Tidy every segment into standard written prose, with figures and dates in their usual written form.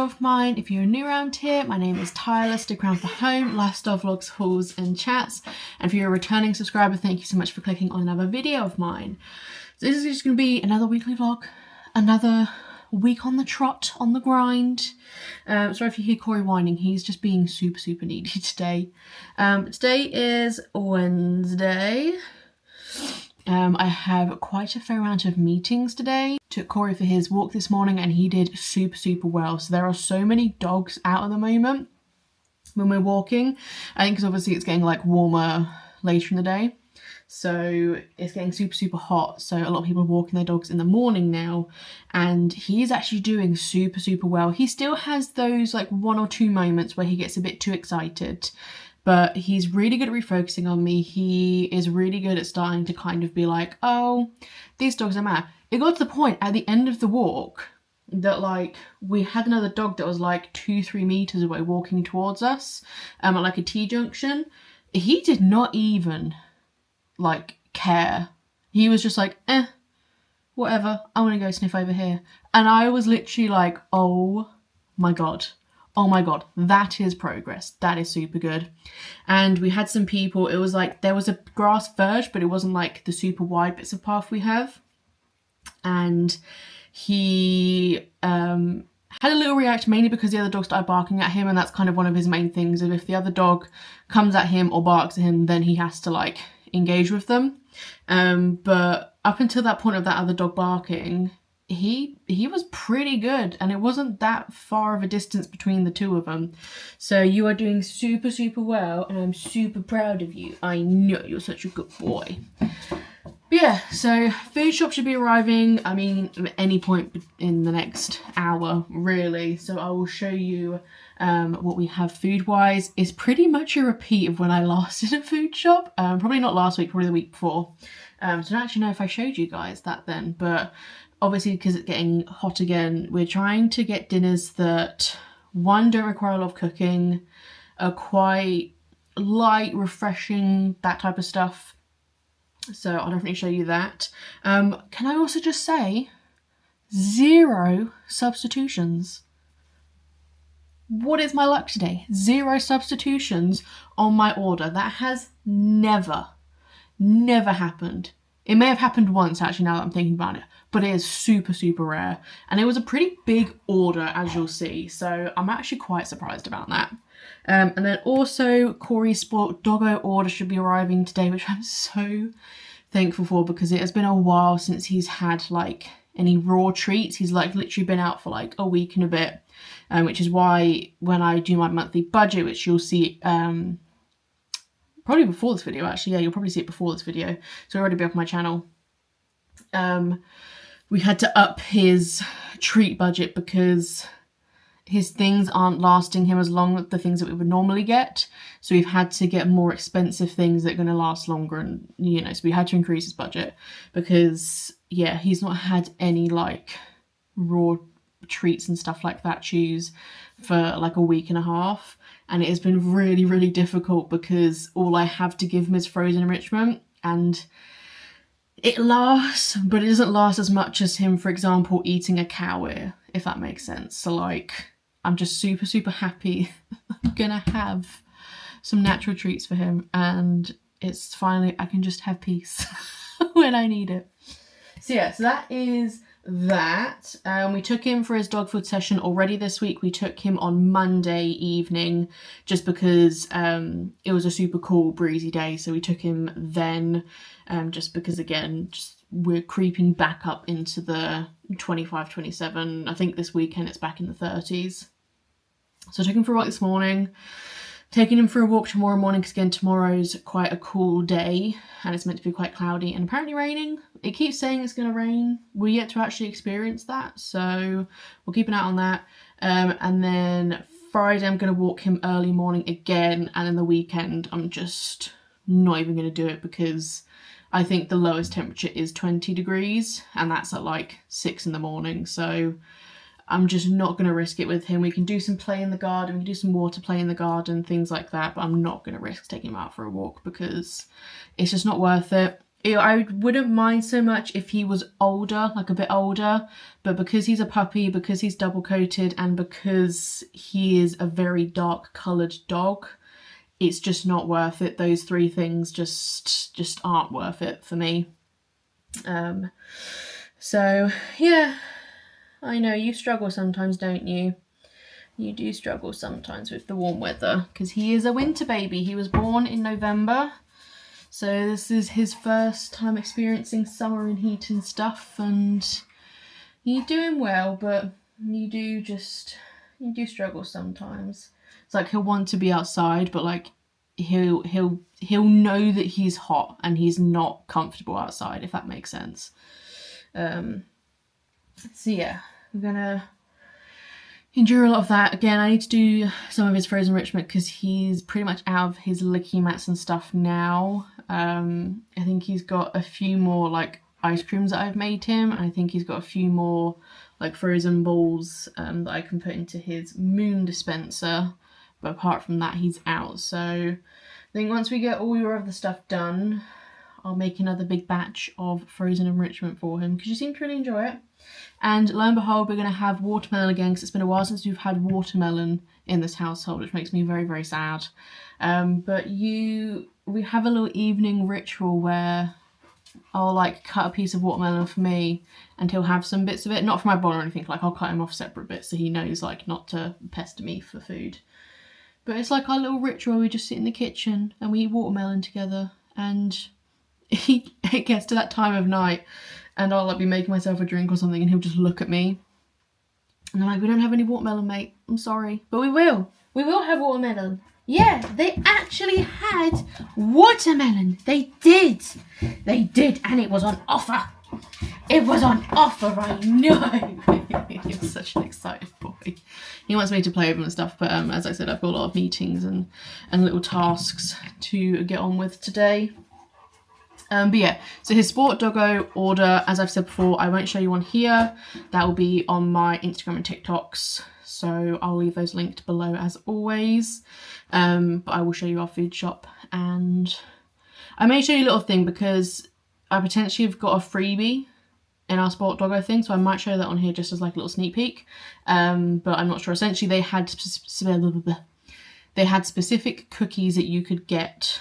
video of mine. If you're new around here, my name is Tyler, stick around for home, lifestyle vlogs, hauls and chats. And if you're a returning subscriber, thank you so much for clicking on another video of mine. So this is just going to be another weekly vlog, another week on the trot, on the grind. Sorry if you hear Cori whining, he's just being super needy today. Today is Wednesday. I have quite a fair amount of meetings today. Took Cori for his walk this morning and he did super well. So there are so many dogs out at the moment when we're walking. I think because obviously it's getting like warmer later in the day. So it's getting super hot. So a lot of people are walking their dogs in the morning now. And he's actually doing super well. He still has those like 1 or 2 moments where he gets a bit too excited. But he's really good at refocusing on me. He is really good at starting to kind of be like, oh, these dogs are mad. It got to the point at the end of the walk that like we had another dog that was like 2-3 meters away walking towards us at like a T-junction. He did not even like care. He was just like, whatever, I want to go sniff over here. And I was literally like, oh my god, that is progress. That is super good. And we had some people, it was like there was a grass verge, but it wasn't like the super wide bits of path we have. And he had a little reaction, mainly because the other dog started barking at him, and that's kind of one of his main things. If the other dog comes at him or barks at him, then he has to like engage with them. But up until that point of that other dog barking, he was pretty good, and it wasn't that far of a distance between the two of them. So you are doing super well, and I'm super proud of you. I know you're such a good boy. But yeah, so food shop should be arriving, I mean, at any point in the next hour, really. So I will show you what we have food-wise. It's pretty much a repeat of when I last did a food shop. Probably not last week, probably the week before. So I don't actually know if I showed you guys that then, but obviously because it's getting hot again, we're trying to get dinners that, one, don't require a lot of cooking, are quite light, refreshing, that type of stuff. So I'll definitely show you that. Can I also just say, 0 substitutions. What is my luck today? 0 substitutions on my order. That has never happened. It may have happened once, actually, now that I'm thinking about it, but it is super rare. And it was a pretty big order, as you'll see, so I'm actually quite surprised about that. And then also, Cori's Spoilt Doggo order should be arriving today, which I'm so thankful for, because it has been a while since he's had like any raw treats. He's like literally been out for like a week and a bit, which is why when I do my monthly budget, which you'll see probably before this video, actually, yeah, you'll probably see it before this video, so it'll already be up on my channel. We had to up his treat budget because his things aren't lasting him as long as the things that we would normally get. So we've had to get more expensive things that are going to last longer, and, you know, so we had to increase his budget because, yeah, he's not had any like raw treats and stuff like that chews for like a week and a half. And it has been really difficult because all I have to give him is frozen enrichment, and it lasts, but it doesn't last as much as him, for example, eating a cow ear, if that makes sense. So like, I'm just super happy I'm gonna have some natural treats for him, and it's finally, I can just have peace when I need it. So yeah, so that is that. We took him for his dog food session already this week. We took him on Monday evening just because it was a super cool breezy day, so we took him then, just because, again, just we're creeping back up into the 25-27. I think this weekend it's back in the 30s. So I took him for a walk this morning, taking him for a walk tomorrow morning, because again, tomorrow's quite a cool day and it's meant to be quite cloudy and apparently raining. It keeps saying it's going to rain. We're yet to actually experience that, so we'll keep an eye on that. And then Friday I'm going to walk him early morning again, and then the weekend I'm just not even going to do it because I think the lowest temperature is 20 degrees and that's at like 6 in the morning, so I'm just not going to risk it with him. We can do some play in the garden, we can do some water play in the garden, things like that, but I'm not going to risk taking him out for a walk because it's just not worth it. I wouldn't mind so much if he was older, like a bit older, but because he's a puppy, because he's double coated, and because he is a very dark coloured dog, it's just not worth it. Those three things just aren't worth it for me. So yeah, I know you struggle sometimes, don't you? You do struggle sometimes with the warm weather, because he is a winter baby. He was born in November. So this is his first time experiencing summer and heat and stuff, and you're doing well, but you do struggle sometimes. It's like he'll want to be outside, but like he'll know that he's hot and he's not comfortable outside, if that makes sense. So yeah, I'm gonna endure a lot of that. Again, I need to do some of his frozen enrichment because he's pretty much out of his licky mats and stuff now. I think he's got a few more like ice creams that I've made him. I think he's got a few more like frozen balls that I can put into his moon dispenser. But apart from that, he's out. So I think once we get all your other stuff done, I'll make another big batch of frozen enrichment for him because you seem to really enjoy it. And lo and behold, we're going to have watermelon again because it's been a while since we've had watermelon in this household, which makes me very, very sad. But we have a little evening ritual where I'll like cut a piece of watermelon for me and he'll have some bits of it. Not for my bowl or anything, like I'll cut him off separate bits so he knows like not to pester me for food. But it's like our little ritual. We just sit in the kitchen and we eat watermelon together, and it gets to that time of night and I'll like be making myself a drink or something and he'll just look at me and I'm like, we don't have any watermelon, mate. I'm sorry. But we will. We will have watermelon. Yeah, they actually had watermelon. They did. They did, and it was on offer. It was on offer, I know. He's such an excited boy. He wants me to play with him and stuff, but as I said, I've got a lot of meetings and little tasks to get on with today. But yeah, so his Sport Doggo order, as I've said before, I won't show you one here. That will be on my Instagram and TikToks. So I'll leave those linked below as always. But I will show you our food shop, and I may show you a little thing because I potentially have got a freebie in our Sport Doggo thing. So I might show that on here just as like a little sneak peek. But I'm not sure. Essentially they had specific cookies that you could get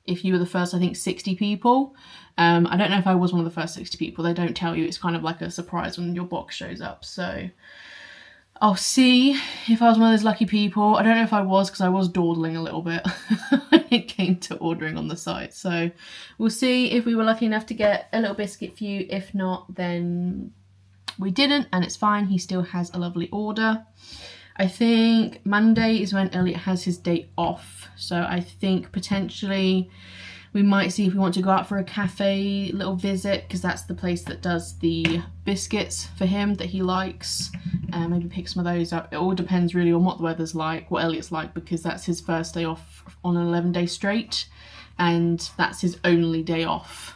if you were the first, I think, 60 people. I don't know if I was one of the first 60 people. They don't tell you. It's kind of like a surprise when your box shows up. So I'll see if I was one of those lucky people. I don't know if I was because I was dawdling a little bit when it came to ordering on the site. So we'll see if we were lucky enough to get a little biscuit for you. If not, then we didn't, and it's fine. He still has a lovely order. I think Monday is when Elliot has his day off. So I think potentially we might see if we want to go out for a cafe little visit, because that's the place that does the biscuits for him that he likes. Maybe pick some of those up. It all depends really on what the weather's like, what Elliot's like, because that's his first day off on an 11-day straight. And that's his only day off.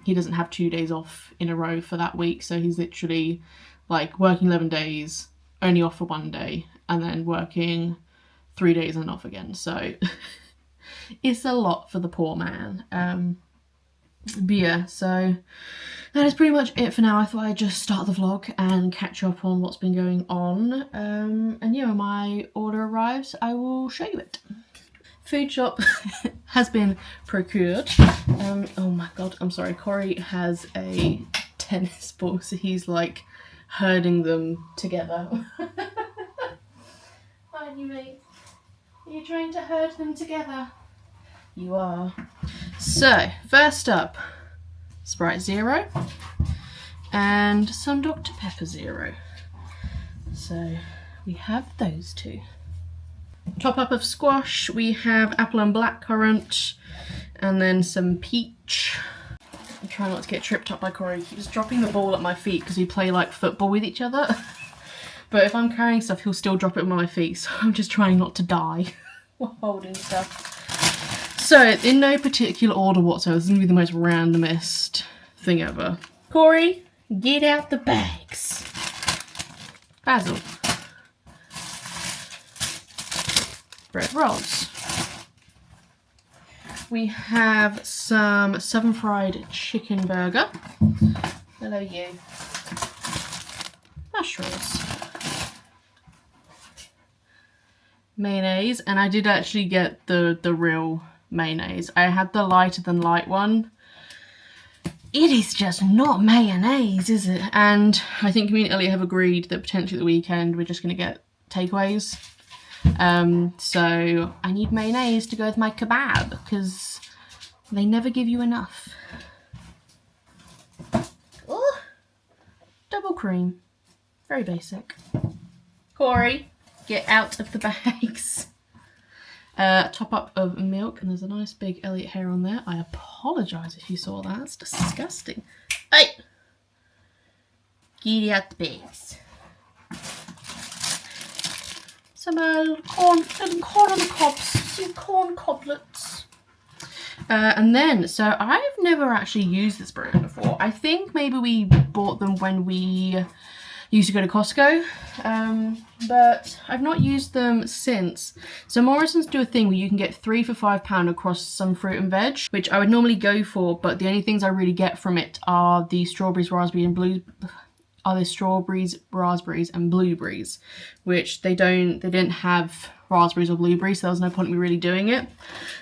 He doesn't have 2 days off in a row for that week. So he's literally like working 11 days, only off for 1 day, and then working 3 days and off again. So it's a lot for the poor man. But yeah, so that is pretty much it for now. I thought I'd just start the vlog and catch up on what's been going on. And yeah, when my order arrives, I will show you it. Food shop has been procured. Oh my god, I'm sorry. Cori has a tennis ball, so he's like herding them together. Aren't you, mate? Are you trying to herd them together? You are. So, first up, Sprite Zero and some Dr. Pepper Zero. So, we have those two. Top up of squash, we have apple and blackcurrant, and then some peach. I'm trying not to get tripped up by Cori. He keeps dropping the ball at my feet because we play like football with each other. But if I'm carrying stuff, he'll still drop it at my feet, so I'm just trying not to die while holding stuff. So, in no particular order whatsoever, this is going to be the most randomest thing ever. Cori, get out the bags. Basil. Bread rolls. We have some Southern Fried Chicken Burger. Hello, you. Mushrooms. Mayonnaise, and I did actually get the real mayonnaise. I had the lighter than light one. It is just not mayonnaise, is it? And I think me and Elliot have agreed that potentially at the weekend we're just going to get takeaways. So I need mayonnaise to go with my kebab because they never give you enough. Oh, double cream. Very basic. Cori, get out of the bags. Top up of milk, and there's a nice big Elliot hair on there. I apologise if you saw that. It's disgusting. Hey! Get out the bags. Some corn on the cobs. Some corn coblets. And then, so I've never actually used this brand before. I think maybe we bought them when we used to go to Costco, but I've not used them since. So Morrisons do a thing where you can get 3 for £5 across some fruit and veg, which I would normally go for, but the only things I really get from it are the strawberries, raspberries and blueberries, which they didn't have raspberries or blueberries, so there was no point in me really doing it.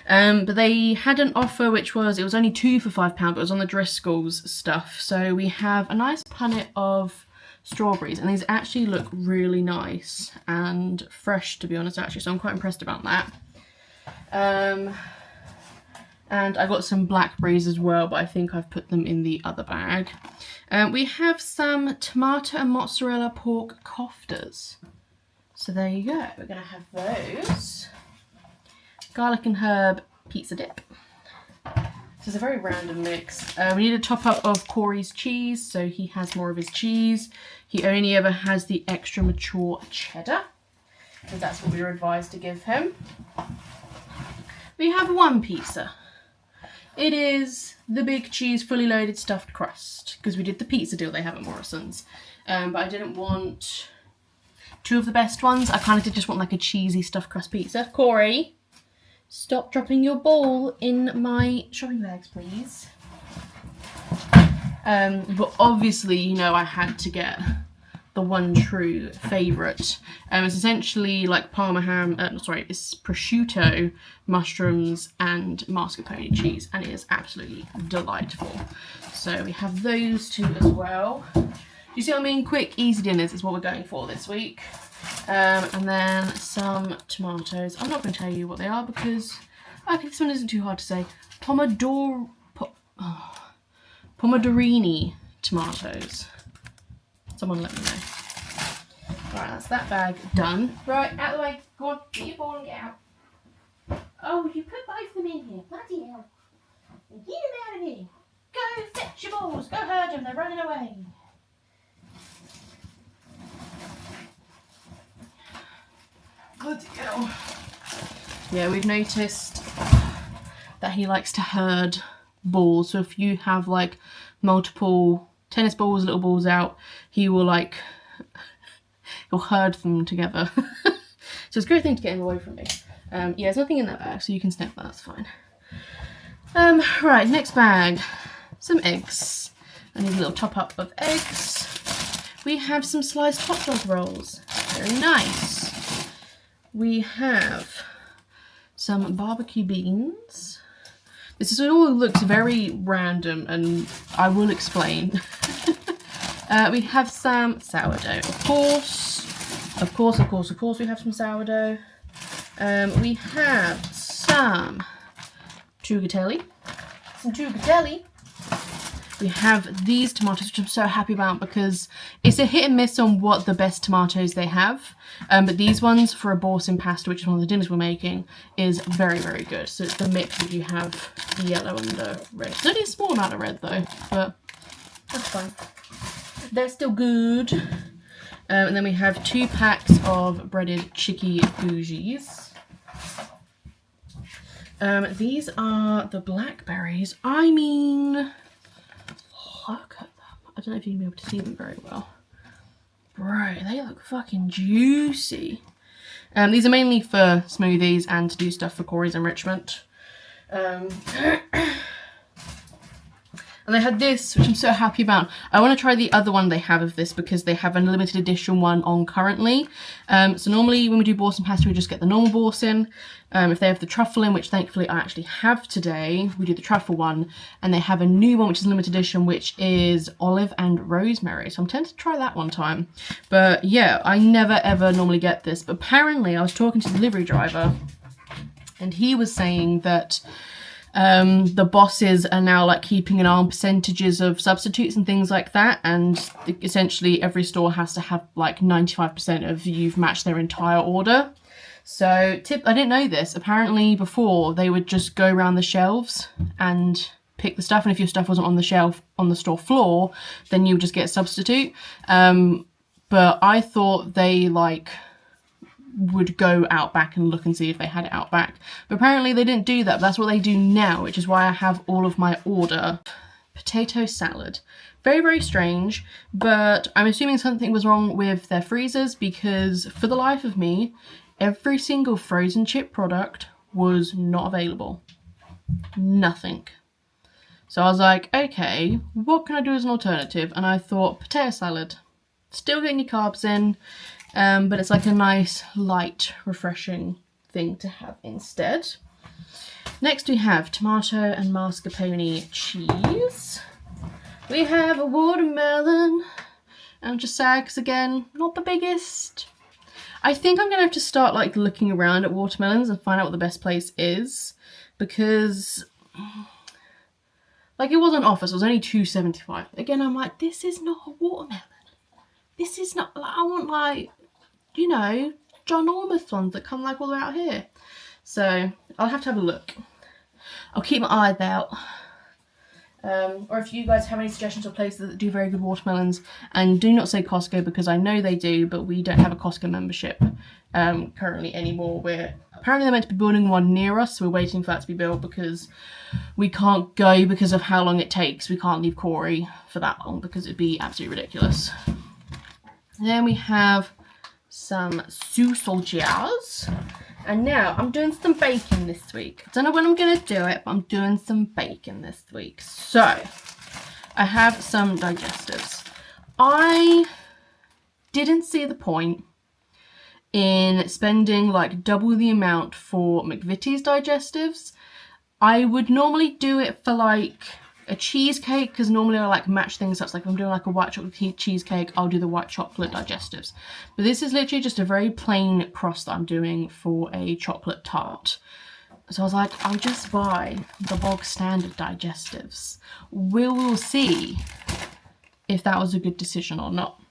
But they had an offer which was, it was only 2 for £5, but it was on the Driscoll's stuff. So we have a nice punnet of strawberries, and these actually look really nice and fresh, to be honest, actually, so I'm quite impressed about that. And I got some blackberries as well, but I think I've put them in the other bag. We have some tomato and mozzarella pork koftas. So there you go, we're gonna have those. Garlic and herb pizza dip. So it's a very random mix. We need a top up of Cori's cheese, so he has more of his cheese. He only ever has the extra mature cheddar, because that's what we were advised to give him. We have one pizza. It is the big cheese fully loaded stuffed crust, because we did the pizza deal they have at Morrisons. But I didn't want 2 of the best ones. I kind of did just want like a cheesy stuffed crust pizza. Cori, stop dropping your ball in my shopping bags, please. But obviously, you know, I had to get the one true favourite. It's essentially like Parma ham, it's prosciutto, mushrooms and mascarpone cheese, and it is absolutely delightful. So we have those 2 as well. You see what I mean? Quick, easy dinners is what we're going for this week. And then some tomatoes. I'm not going to tell you what they are because I think this one isn't too hard to say. Pomodorini tomatoes. Someone let me know. Alright, that's that bag done. Right, out of the way. Go on, get your ball and get out. Oh, you put both of them in here. Bloody hell. Get them out of here. Go fetch your balls. Go herd them. They're running away. Bloody hell. Yeah, we've noticed that he likes to herd balls. So if you have like multiple tennis balls, little balls out, he will like, he'll herd them together. So it's a great thing to get him away from me. Yeah, there's nothing in that bag, so you can snip that, that's fine. Right, next bag. Some eggs. I need a little top up of eggs. We have some sliced hot dog rolls. Very nice. We have some barbecue beans. This is all looks very random, and I will explain. We have some sourdough, of course, we have some sourdough. We have some tagliatelle. We have these tomatoes, which I'm so happy about because it's a hit and miss on what the best tomatoes they have. But these ones for a Wholesome pasta, which is one of the dinners we're making, is very, very good. So it's the mix that you have the yellow and the red. It's only a small amount of red though, but that's fine. They're still good. And then we have 2 packs of breaded chicky bougies. These are the blackberries. I mean, look at them. I don't know if you're going to be able to see them very well. Bro, they look fucking juicy. These are mainly for smoothies and to do stuff for Cori's enrichment. And they had this, which I'm so happy about. I want to try the other one they have of this because they have a limited edition one on currently. So normally when we do Wholesome pasta, we just get the normal Wholesome. If they have the truffle in, which thankfully I actually have today, we do the truffle one. And they have a new one, which is a limited edition, which is olive and rosemary. So I'm tempted to try that one time. But yeah, I never ever normally get this. But apparently I was talking to the delivery driver and he was saying that the bosses are now like keeping an eye on percentages of substitutes and things like that, and essentially every store has to have like 95% of you've matched their entire order. So I didn't know this. Apparently before they would just go around the shelves and pick the stuff, and if your stuff wasn't on the shelf on the store floor, then you would just get a substitute. But I thought they like would go out back and look and see if they had it out back. But apparently they didn't do that. But that's what they do now, which is why I have all of my order. Potato salad. Very, very strange, but I'm assuming something was wrong with their freezers because for the life of me, every single frozen chip product was not available. Nothing. So I was like, okay, what can I do as an alternative? And I thought potato salad. Still getting your carbs in. But it's like a nice, light, refreshing thing to have instead. Next we have tomato and mascarpone cheese. We have a watermelon. I'm just sad because, again, not the biggest. I think I'm going to have to start like looking around at watermelons and find out what the best place is. Because, like, it wasn't offer, so it was only $2.75. Again, I'm like, this is not a watermelon. This is not, like, I want like, you know, ginormous ones that come like all the way out here. So I'll have to have a look. I'll keep my eyes out. Or if you guys have any suggestions of places that do very good watermelons, and do not say Costco because I know they do, but we don't have a Costco membership currently anymore. Apparently they're meant to be building one near us, so we're waiting for that to be built because we can't go because of how long it takes. We can't leave Cori for that long because it'd be absolutely ridiculous. And then we have some sausages. And now I'm doing some baking this week. I don't know when I'm going to do it, but I'm doing some baking this week. So I have some digestives. I didn't see the point in spending like double the amount for McVitie's digestives. I would normally do it for like a cheesecake, because normally I like match things up. So like if I'm doing like a white chocolate cheesecake, I'll do the white chocolate digestives. But this is literally just a very plain crust that I'm doing for a chocolate tart. So I was like, I'll just buy the bog standard digestives. We'll see if that was a good decision or not.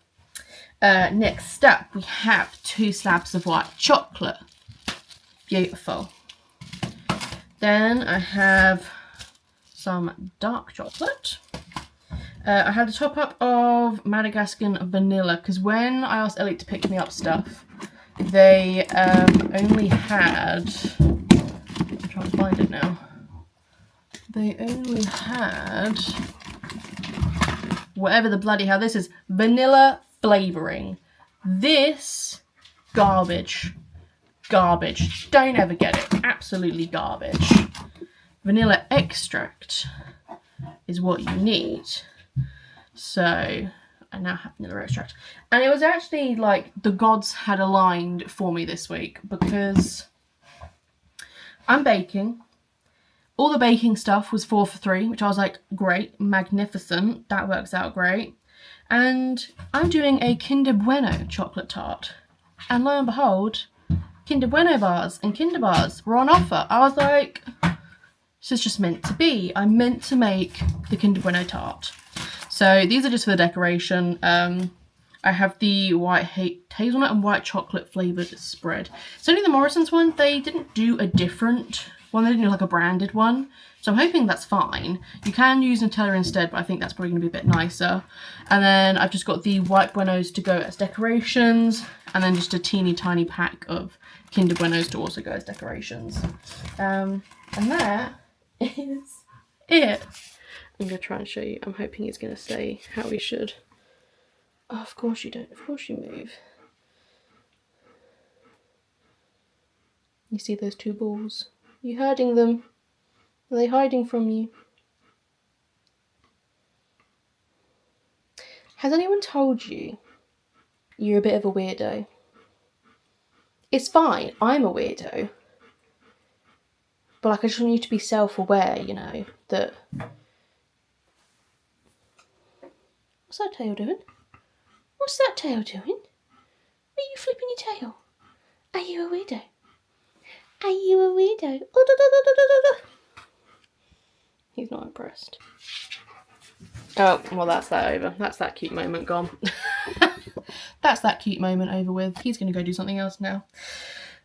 Next up, we have 2 slabs of white chocolate. Beautiful. Then I have some dark chocolate. I had a top up of Madagascar vanilla because when I asked Elliot to pick me up stuff, they only had, I'm trying to find it now, they only had whatever the bloody hell this is, vanilla flavouring. This, garbage. Garbage. Don't ever get it. Absolutely garbage. Vanilla extract is what you need. So I now have vanilla extract. And it was actually like the gods had aligned for me this week because I'm baking. All the baking stuff was 4 for 3, which I was like, great, magnificent. That works out great. And I'm doing a Kinder Bueno chocolate tart. And lo and behold, Kinder Bueno bars and Kinder bars were on offer. I was like, this is just meant to be. I'm meant to make the Kinder Bueno tart. So these are just for the decoration. I have the white hazelnut and white chocolate flavoured spread. It's only the Morrisons one. They didn't do a different one. They didn't do like a branded one. So I'm hoping that's fine. You can use Nutella instead, but I think that's probably going to be a bit nicer. And then I've just got the white Buenos to go as decorations. And then just a teeny tiny pack of Kinder Buenos to also go as decorations. And that is it. I'm going to try and show you. I'm hoping it's going to say how we should. Oh, of course you don't. Of course you move. You see those 2 balls? You herding them? Are they hiding from you? Has anyone told you you're a bit of a weirdo? It's fine, I'm a weirdo. But like, I just want you to be self-aware, you know, that... What's that tail doing? What's that tail doing? Are you flipping your tail? Are you a weirdo? Are you a weirdo? Oh, da, da, da, da, da, da. He's not impressed. Oh, well, that's that over. That's that cute moment gone. That's that cute moment over with. He's going to go do something else now.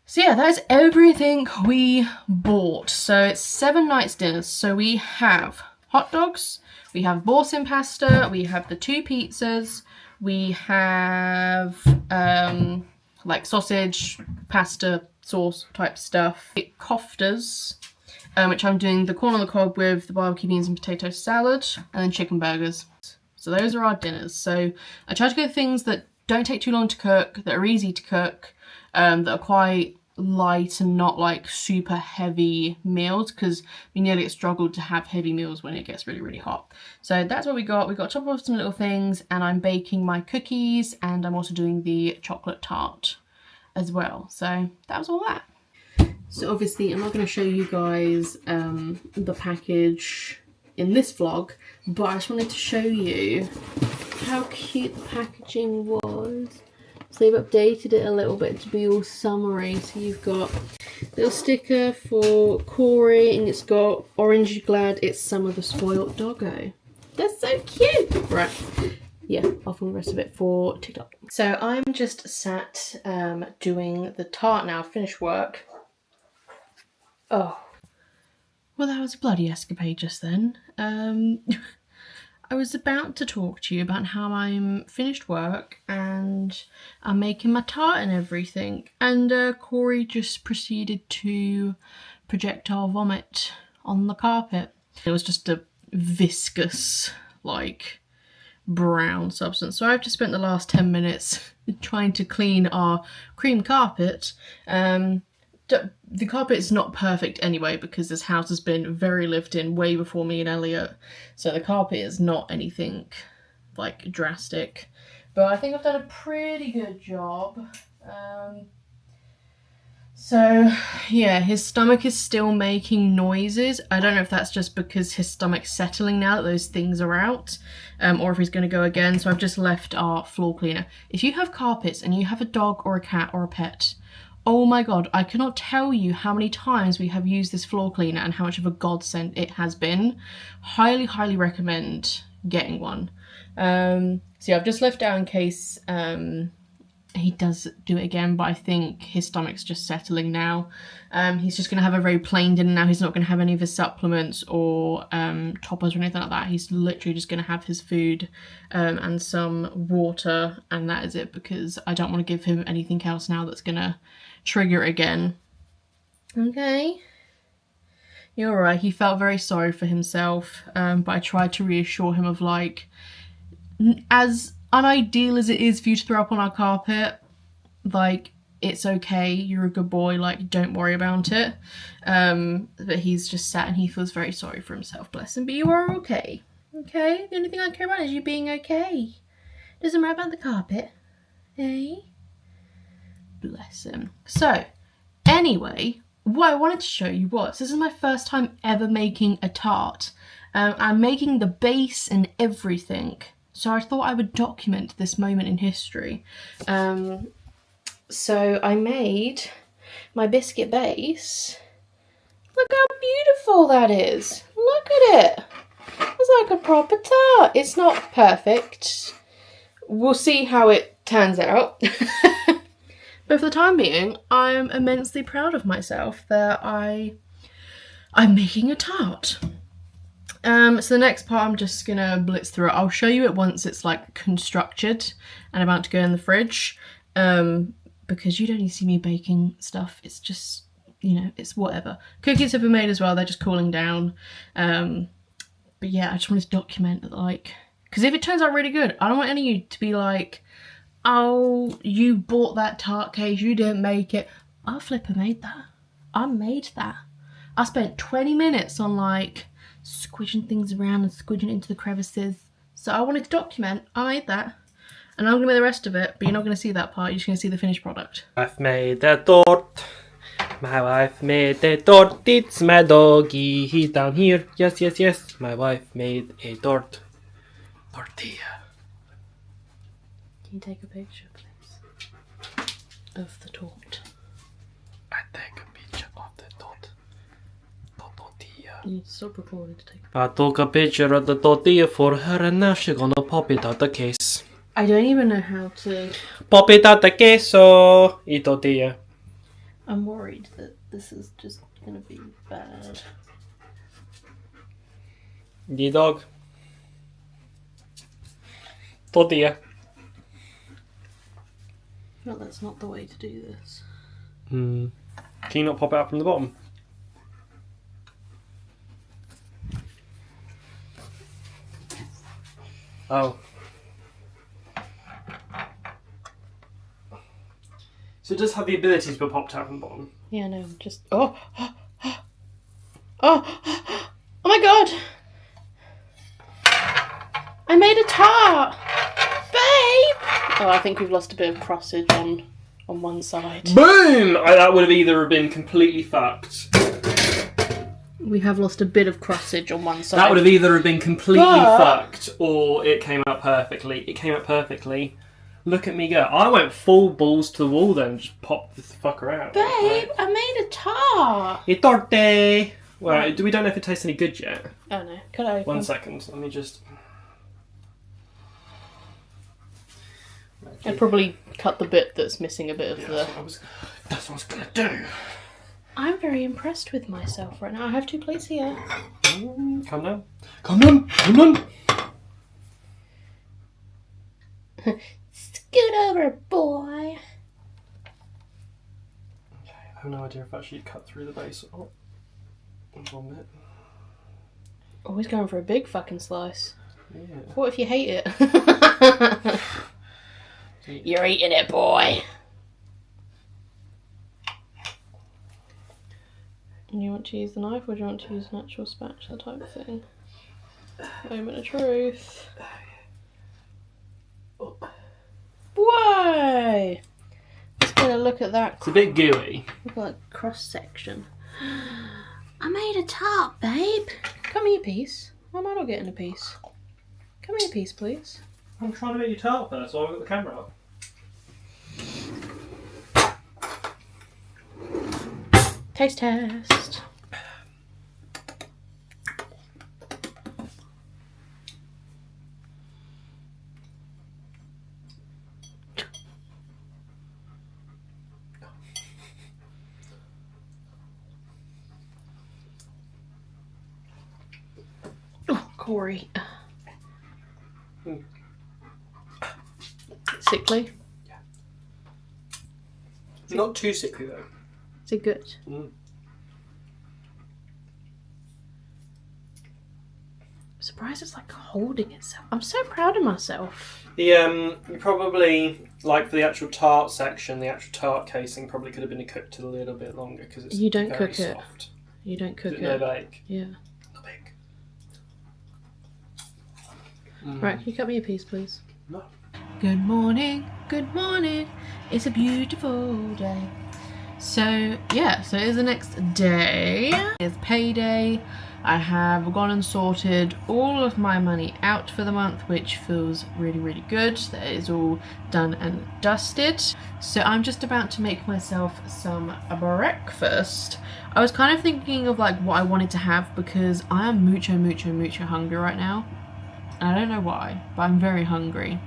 So yeah, that is everything we bought. So it's 7 nights dinners. So we have hot dogs, we have Wholesome pasta, we have the 2 pizzas, we have like sausage, pasta, sauce type stuff. Koftas, which I'm doing the corn on the cob with the barbecue beans and potato salad, and then chicken burgers. So those are our dinners. So I try to go things that don't take too long to cook, that are easy to cook, that are quite light and not like super heavy meals, because we nearly struggled to have heavy meals when it gets really, really hot. So that's what we got. We got top of some little things, and I'm baking my cookies, and I'm also doing the chocolate tart as well. So that was all that. So obviously I'm not going to show you guys the package in this vlog, but I just wanted to show you how cute the packaging was. So they've updated it a little bit to be all summery. So you've got a little sticker for Cori, and it's got orange glad it's summer the spoilt doggo. That's so cute. Right. Yeah, I'll film the rest of it for TikTok. So I'm just sat doing the tart now, finished work. Oh. Well, that was a bloody escapade just then. I was about to talk to you about how I'm finished work and I'm making my tart and everything, and Cori just proceeded to projectile vomit on the carpet. It was just a viscous, like, brown substance. So I've just spent the last 10 minutes trying to clean our cream carpet. The carpet is not perfect anyway, because this house has been very lived in way before me and Elliot, so the carpet is not anything like drastic, but I think I've done a pretty good job. So yeah, his stomach is still making noises. I don't know if that's just because his stomach's settling now that those things are out, or if he's going to go again. So I've just left our floor cleaner. If you have carpets and you have a dog or a cat or a pet, oh my god, I cannot tell you how many times we have used this floor cleaner and how much of a godsend it has been. Highly, highly recommend getting one. So yeah, I've just left out in case he does do it again, but I think his stomach's just settling now. He's just going to have a very plain dinner now. He's not going to have any of his supplements or toppers or anything like that. He's literally just going to have his food and some water, and that is it, because I don't want to give him anything else now that's going to trigger again. Okay. You're right. He felt very sorry for himself, but I tried to reassure him of, like, as unideal as it is for you to throw up on our carpet, like, it's okay, you're a good boy, like, don't worry about it. But he's just sat and he feels very sorry for himself, bless him. But you are okay. Okay? The only thing I care about is you being okay. Doesn't matter about the carpet. Eh? Bless him. So, anyway, what I wanted to show you was, this is my first time ever making a tart. I'm making the base and everything. So I thought I would document this moment in history. So I made my biscuit base. Look how beautiful that is. Look at it. It's like a proper tart. It's not perfect. We'll see how it turns out. But for the time being, I'm immensely proud of myself that I'm making a tart. So the next part, I'm just gonna blitz through it. I'll show you it once it's like constructed and about to go in the fridge, because you don't need to see me baking stuff. It's just, you know, it's whatever. Cookies have been made as well, they're just cooling down. But yeah, I just wanted to document that, like, because if it turns out really good, I don't want any of you to be like, oh, you bought that tart case, you didn't make it. I flipper made that. I made that. I spent 20 minutes on like squidging things around and squidging into the crevices. So I wanted to document. I made that. And I'm going to make the rest of it, but you're not going to see that part. You're just going to see the finished product. I've made a tort. My wife made a tort. It's my doggy. He's down here. Yes, yes, yes. My wife made a tort. Tortilla. Can you take a picture, please? Of the tort. I take a picture of the tort. The tortilla. You need to stop recording to take I took a picture of the tortilla for her and now she's gonna pop it out the case. I don't even know how to. Pop it out the queso. Y tortilla. I'm worried that this is just going to be bad. The dog. Tortilla. No, that's not the way to do this. Can you not pop it out from the bottom? Oh. So it does have the ability to be popped out from the bottom. Yeah, no, just... Oh! Oh my god! I made a tart! Babe! Oh, I think we've lost a bit of crossage on one side. Boom! That would have either been completely fucked. We have lost a bit of crossage on one side. That would have either been completely fucked or it came out perfectly. It came out perfectly. Look at me go. I went full balls to the wall then and just popped the fucker out. Babe, Right. I made a tart! E torte! Well, we don't know if it tastes any good yet. Oh no, could I open? 1 second, let me just... I'd probably cut the bit that's missing a bit of Yeah, the... that's what I was gonna do. I'm very impressed with myself right now. I have 2 plates here. Come down. Come down! Come down! Scoot over, boy! Okay, I have no idea if actually cut through the base or not. 1 bit. Always going for a big fucking slice. Yeah. What if you hate it? You're eating it, boy! You want to use the knife or do you want to use an actual spatula type thing? Moment of truth. Why? Just gonna look at that. It's a bit gooey. Look at that cross section. I made a tart, babe. Come here, piece. Why am I not getting a piece? Come here, piece, please. I'm trying to make you tart first while I've got the camera up. Taste test. Oh, Cori. Sickly? Yeah. Not too sickly though. Is it good? Mm. I'm surprised it's like holding itself. I'm so proud of myself. The you probably like for the actual tart section, the actual tart casing probably could have been cooked a little bit longer because it's You don't very cook it. soft. You don't cook it. No bake. Yeah. No bake. Right, can you cut me a piece, please? No. Good morning, good morning. It's a beautiful day. So yeah, so it is the next day. It's payday. I have gone and sorted all of my money out for the month, which feels really, really good. That is all done and dusted. So I'm just about to make myself some breakfast. I was kind of thinking of like what I wanted to have because I am mucho hungry right now. And I don't know why, but I'm very hungry.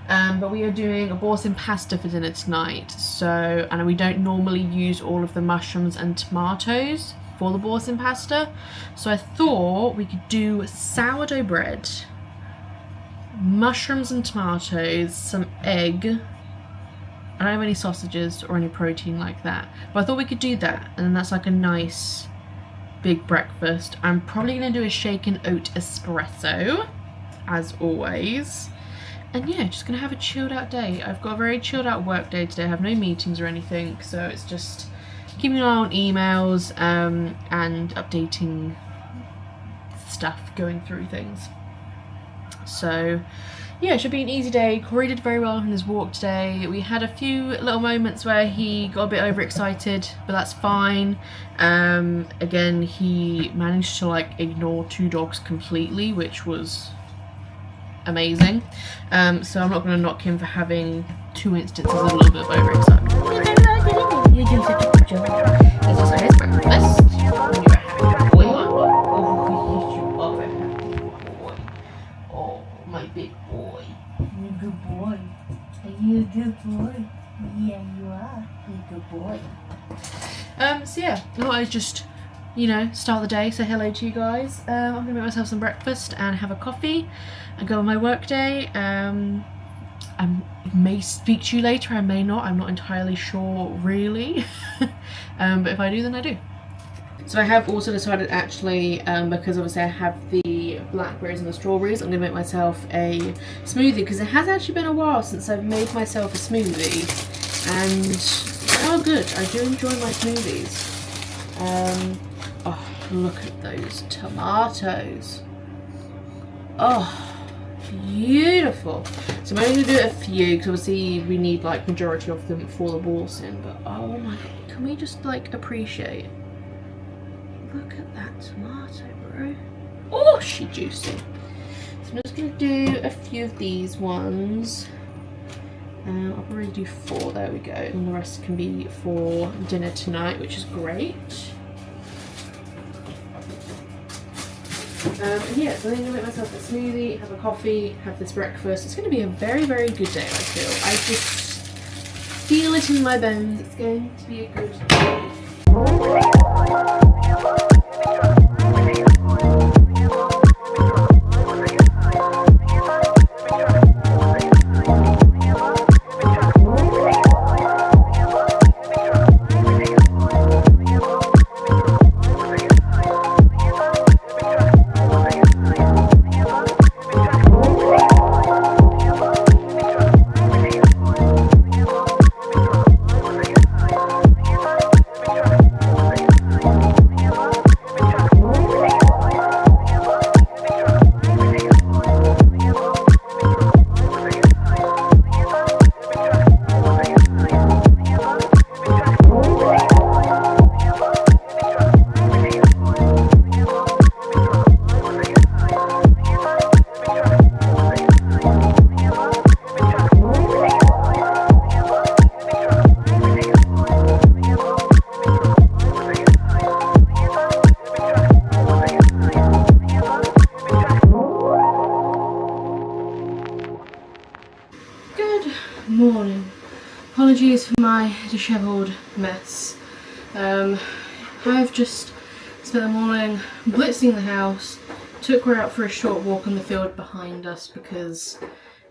But we are doing a Wholesome pasta for dinner tonight. So, and we don't normally use all of the mushrooms and tomatoes for the Wholesome pasta. So I thought we could do sourdough bread, mushrooms and tomatoes, some egg. I don't have any sausages or any protein like that. But I thought we could do that. And then that's like a nice big breakfast. I'm probably going to do a shaken oat espresso, as always. And yeah, just gonna have a chilled out day. I've got a very chilled out work day today. I have no meetings or anything, so it's just keeping an eye on emails and updating stuff, going through things. So yeah, it should be an easy day. Cori did very well on his walk today. We had a few little moments where he got a bit overexcited, but that's fine. Again, he managed to like ignore 2 dogs completely, which was amazing. So I'm not going to knock him for having 2 instances of a little bit of overexcitement. You're doing such a good job. This is his breakfast. You're a happy boy. Oh, my big boy. You're a good boy. Are you a good boy? Yeah, you are. You're a good boy. So yeah, I thought I'd just, you know, start the day, say hello to you guys. I'm gonna make myself some breakfast and have a coffee and go on my work day. I may speak to you later, I may not, I'm not entirely sure really. But if I do, then I do. So I have also decided actually, because obviously I have the blackberries and the strawberries, I'm going to make myself a smoothie, because it has actually been a while since I've made myself a smoothie, and they are good. I do enjoy my smoothies. Oh, look at those tomatoes. Oh, beautiful. So I'm only going to do a few, because obviously we need like majority of them for the Wholesome, but oh my god, can we just like appreciate? Look at that tomato, bro. Oh, she juicy. So I'm just going to do a few of these ones. I'll probably do 4, there we go. And the rest can be for dinner tonight, which is great. And yeah, so I'm going to make myself a smoothie, have a coffee, have this breakfast. It's going to be a very, very good day, I feel. I just feel it in my bones. It's going to be a good day. Morning. Apologies for my dishevelled mess. I've just spent the morning blitzing the house, took her out for a short walk on the field behind us because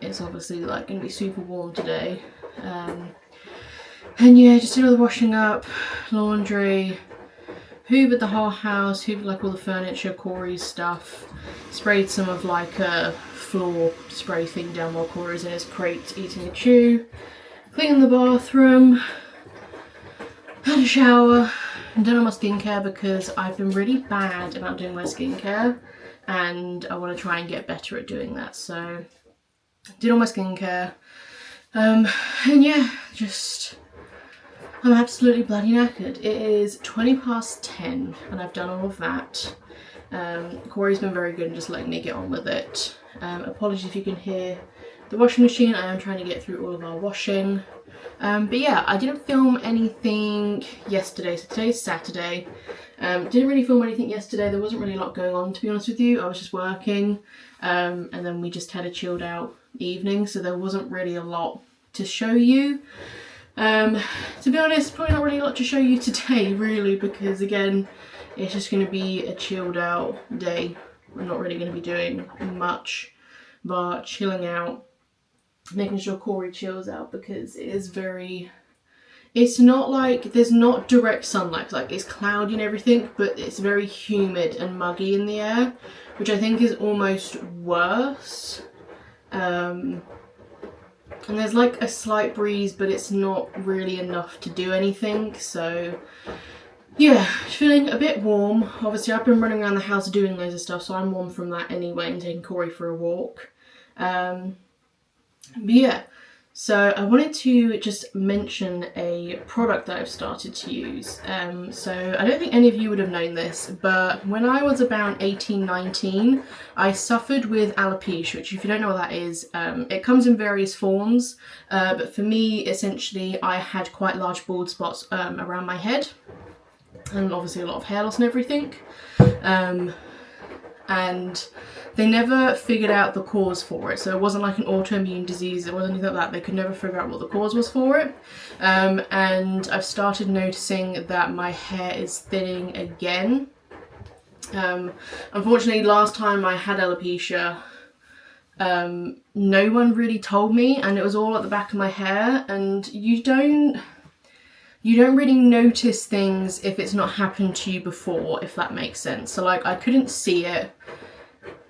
it's obviously like going to be super warm today. And yeah, just did all the washing up, laundry, hoovered the whole house, hoovered like all the furniture, Cori's stuff, sprayed some of like a floor spray thing down while Cori's in his crate eating a chew, cleaned the bathroom, had a shower, and done all my skincare because I've been really bad about doing my skincare and I want to try and get better at doing that. So did all my skincare, and yeah, just I'm absolutely bloody knackered. It is 20 past 10 and I've done all of that. Cori's been very good in just letting me get on with it. Apologies if you can hear the washing machine. I am trying to get through all of our washing. But yeah, I didn't film anything yesterday, so today's Saturday. Didn't really film anything yesterday. There wasn't really a lot going on, to be honest with you. I was just working, and then we just had a chilled out evening, so there wasn't really a lot to show you. To be honest, probably not really a lot to show you today, really, because again, it's just going to be a chilled out day. I'm not really going to be doing much, but chilling out, making sure Cori chills out because it is very, it's not like, there's not direct sunlight, like it's cloudy and everything, but it's very humid and muggy in the air, which I think is almost worse. And there's like a slight breeze, but it's not really enough to do anything. So yeah, feeling a bit warm. Obviously I've been running around the house doing loads of stuff, so I'm warm from that anyway, and taking Cori for a walk. But yeah, so I wanted to just mention a product that I've started to use. So I don't think any of you would have known this, but when I was about 18, 19, I suffered with alopecia, which if you don't know what that is, it comes in various forms. But for me, essentially, I had quite large bald spots around my head, and obviously a lot of hair loss and everything. And they never figured out the cause for it. So it wasn't like an autoimmune disease, it wasn't anything like that. They could never figure out what the cause was for it. And I've started noticing that my hair is thinning again. Unfortunately, last time I had alopecia, no one really told me, and it was all at the back of my hair, and you don't really notice things if it's not happened to you before, if that makes sense. So like I couldn't see it.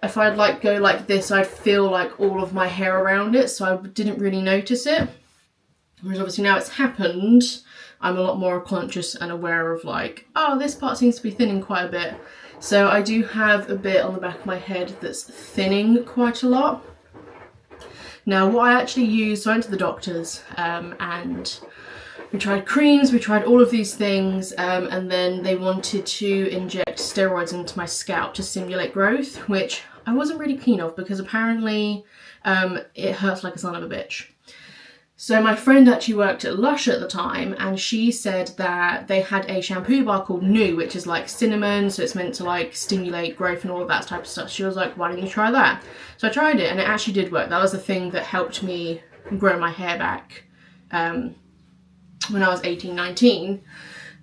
If I'd like go like this, I'd feel like all of my hair around it, so I didn't really notice it. Whereas obviously now it's happened, I'm a lot more conscious and aware of like, oh, this part seems to be thinning quite a bit. So I do have a bit on the back of my head that's thinning quite a lot. Now what I actually used, so I went to the doctors and we tried creams, we tried all of these things, and then they wanted to inject steroids into my scalp to stimulate growth, which I wasn't really keen of because apparently it hurts like a son of a bitch. So my friend actually worked at Lush at the time, and she said that they had a shampoo bar called New, which is like cinnamon, so it's meant to like stimulate growth and all of that type of stuff. She was like, why don't you try that? So I tried it, and it actually did work. That was the thing that helped me grow my hair back when I was 18, 19.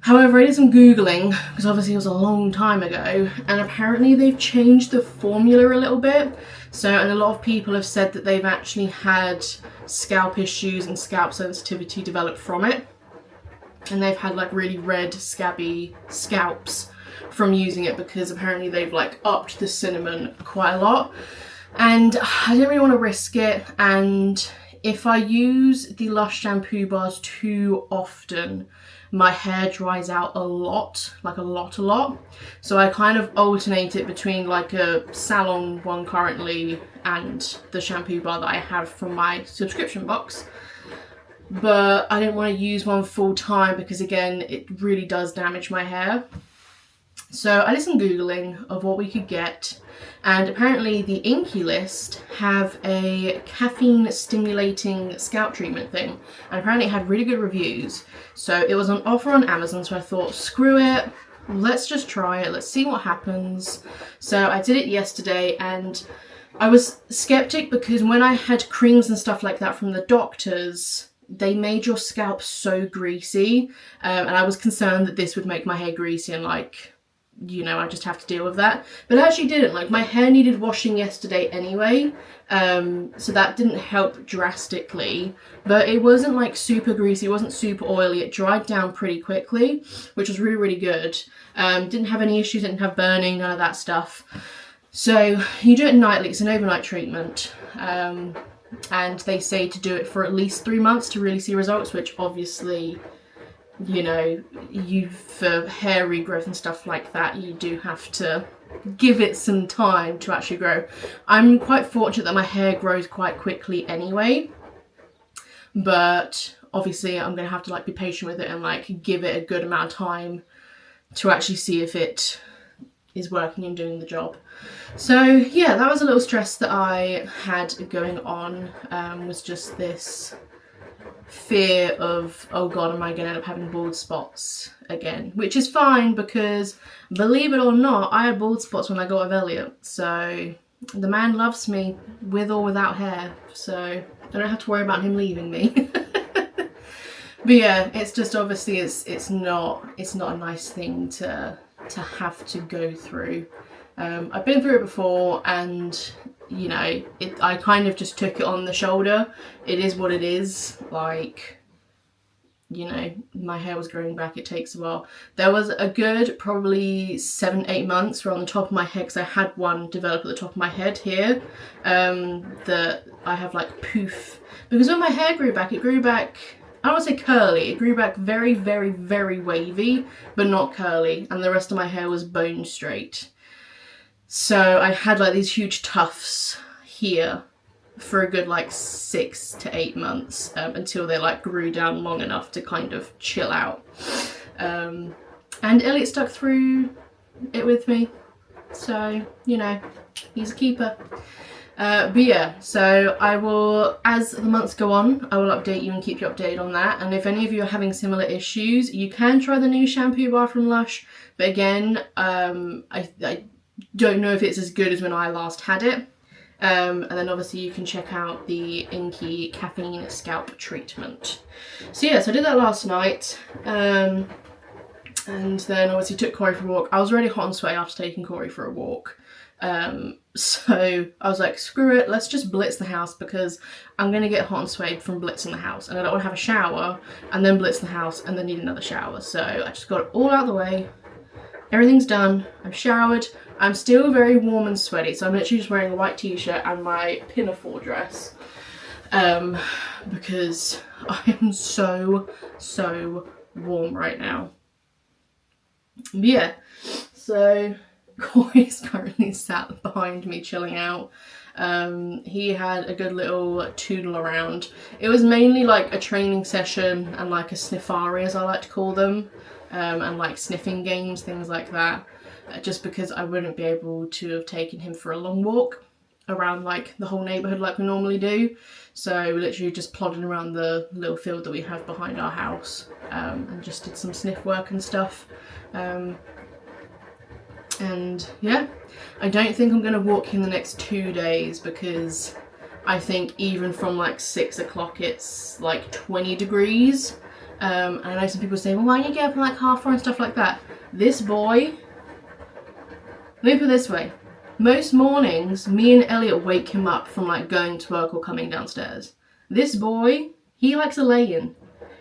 However, I did some Googling, because obviously it was a long time ago, and apparently they've changed the formula a little bit. So, and a lot of people have said that they've actually had scalp issues and scalp sensitivity develop from it. And they've had like really red, scabby scalps from using it, because apparently they've like upped the cinnamon quite a lot. And I didn't really want to risk it, and if I use the Lush shampoo bars too often, my hair dries out a lot. So I kind of alternate it between like a salon one currently and the shampoo bar that I have from my subscription box. But I didn't want to use one full time because again, it really does damage my hair. So I did some Googling of what we could get, and apparently the Inky List have a caffeine stimulating scalp treatment thing, and apparently it had really good reviews. So it was on offer on Amazon, so I thought, screw it, let's just try it, let's see what happens. So I did it yesterday, and I was skeptic because when I had creams and stuff like that from the doctors, they made your scalp so greasy, and I was concerned that this would make my hair greasy and like, you know, I just have to deal with that. But it actually didn't. Like, my hair needed washing yesterday anyway, so that didn't help drastically. But it wasn't like super greasy, it wasn't super oily, it dried down pretty quickly, which was really, really good. Didn't have any issues, didn't have burning, none of that stuff. So you do it nightly, it's an overnight treatment. And they say to do it for at least 3 months to really see results, which obviously, you know, for hair regrowth and stuff like that, you do have to give it some time to actually grow. I'm quite fortunate that my hair grows quite quickly anyway, but obviously I'm gonna have to like be patient with it and like give it a good amount of time to actually see if it is working and doing the job. So yeah, that was a little stress that I had going on, was just this fear of, oh god, am I going to end up having bald spots again? Which is fine because, believe it or not, I had bald spots when I got with Elliot. So the man loves me with or without hair. So I don't have to worry about him leaving me. But yeah, it's just obviously it's not a nice thing to have to go through. I've been through it before, and you know, I kind of just took it on the shoulder. It is what it is. Like, you know, my hair was growing back. It takes a while. There was a good probably 7-8 months where on the top of my head, because I had one develop at the top of my head here, that I have like poof. Because when my hair grew back, it grew back, I don't want to say curly, it grew back very, very, very wavy, but not curly. And the rest of my hair was bone straight. So I had like these huge tufts here for a good like 6 to 8 months until they like grew down long enough to kind of chill out. And Elliot stuck through it with me, so you know, he's a keeper. But yeah, so I will, as the months go on, I will update you and keep you updated on that. And if any of you are having similar issues, you can try the new shampoo bar from Lush, but again, I don't know if it's as good as when I last had it. And then obviously you can check out the Inky caffeine scalp treatment. So yeah, so I did that last night, and then obviously took Cori for a walk. I was already hot and sweaty after taking Cori for a walk, so I was like, screw it, let's just blitz the house, because I'm gonna get hot and sweaty from blitzing the house, and I don't want to have a shower and then blitz the house and then need another shower. So I just got it all out of the way. Everything's done. I'm showered. I'm still very warm and sweaty, so I'm literally just wearing a white t-shirt and my pinafore dress, because I am so warm right now. But yeah, so Cori's currently sat behind me chilling out. He had a good little toodle around. It was mainly like a training session and like a sniffari, as I like to call them, and like sniffing games, things like that. Just because I wouldn't be able to have taken him for a long walk around like the whole neighbourhood like we normally do. So we literally just plodded around the little field that we have behind our house, and just did some sniff work and stuff. And yeah, I don't think I'm going to walk him the next 2 days, because I think even from like 6 o'clock it's like 20 degrees. And I know some people say, well, why don't you get up at like 4:30 and stuff like that? This boy, let me put it this way. Most mornings, me and Elliot wake him up from like going to work or coming downstairs. This boy, he likes a lay-in.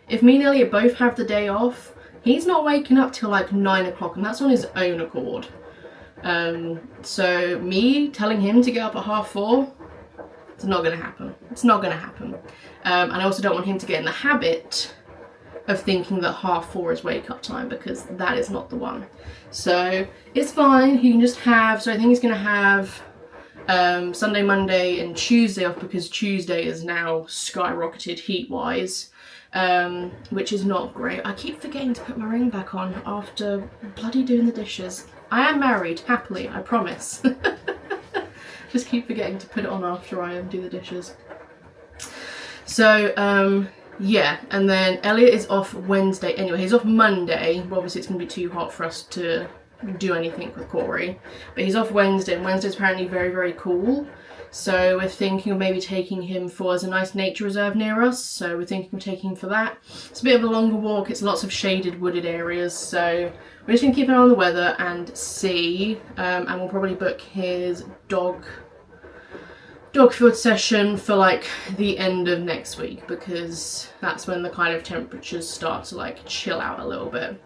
If me and Elliot both have the day off, he's not waking up till like 9 o'clock, and that's on his own accord. So me telling him to get up at 4:30, it's not going to happen. It's not going to happen. And I also don't want him to get in the habit of thinking that 4:30 is wake up time, because that is not the one. So it's fine. He can just have, so I think he's going to have Sunday, Monday and Tuesday off, because Tuesday is now skyrocketed heat wise, which is not great. I keep forgetting to put my ring back on after bloody doing the dishes. I am married, happily, I promise. Just keep forgetting to put it on after I do the dishes. So yeah, and then Elliot is off Wednesday. Anyway, he's off Monday, but obviously it's going to be too hot for us to do anything with Cori. But he's off Wednesday, and Wednesday's apparently very, very cool. So we're thinking of maybe taking him for, there's a nice nature reserve near us, so we're thinking of taking him for that. It's a bit of a longer walk, it's lots of shaded, wooded areas, so we're just going to keep an eye on the weather and see, and we'll probably book his dog field session for like the end of next week, because that's when the kind of temperatures start to like chill out a little bit.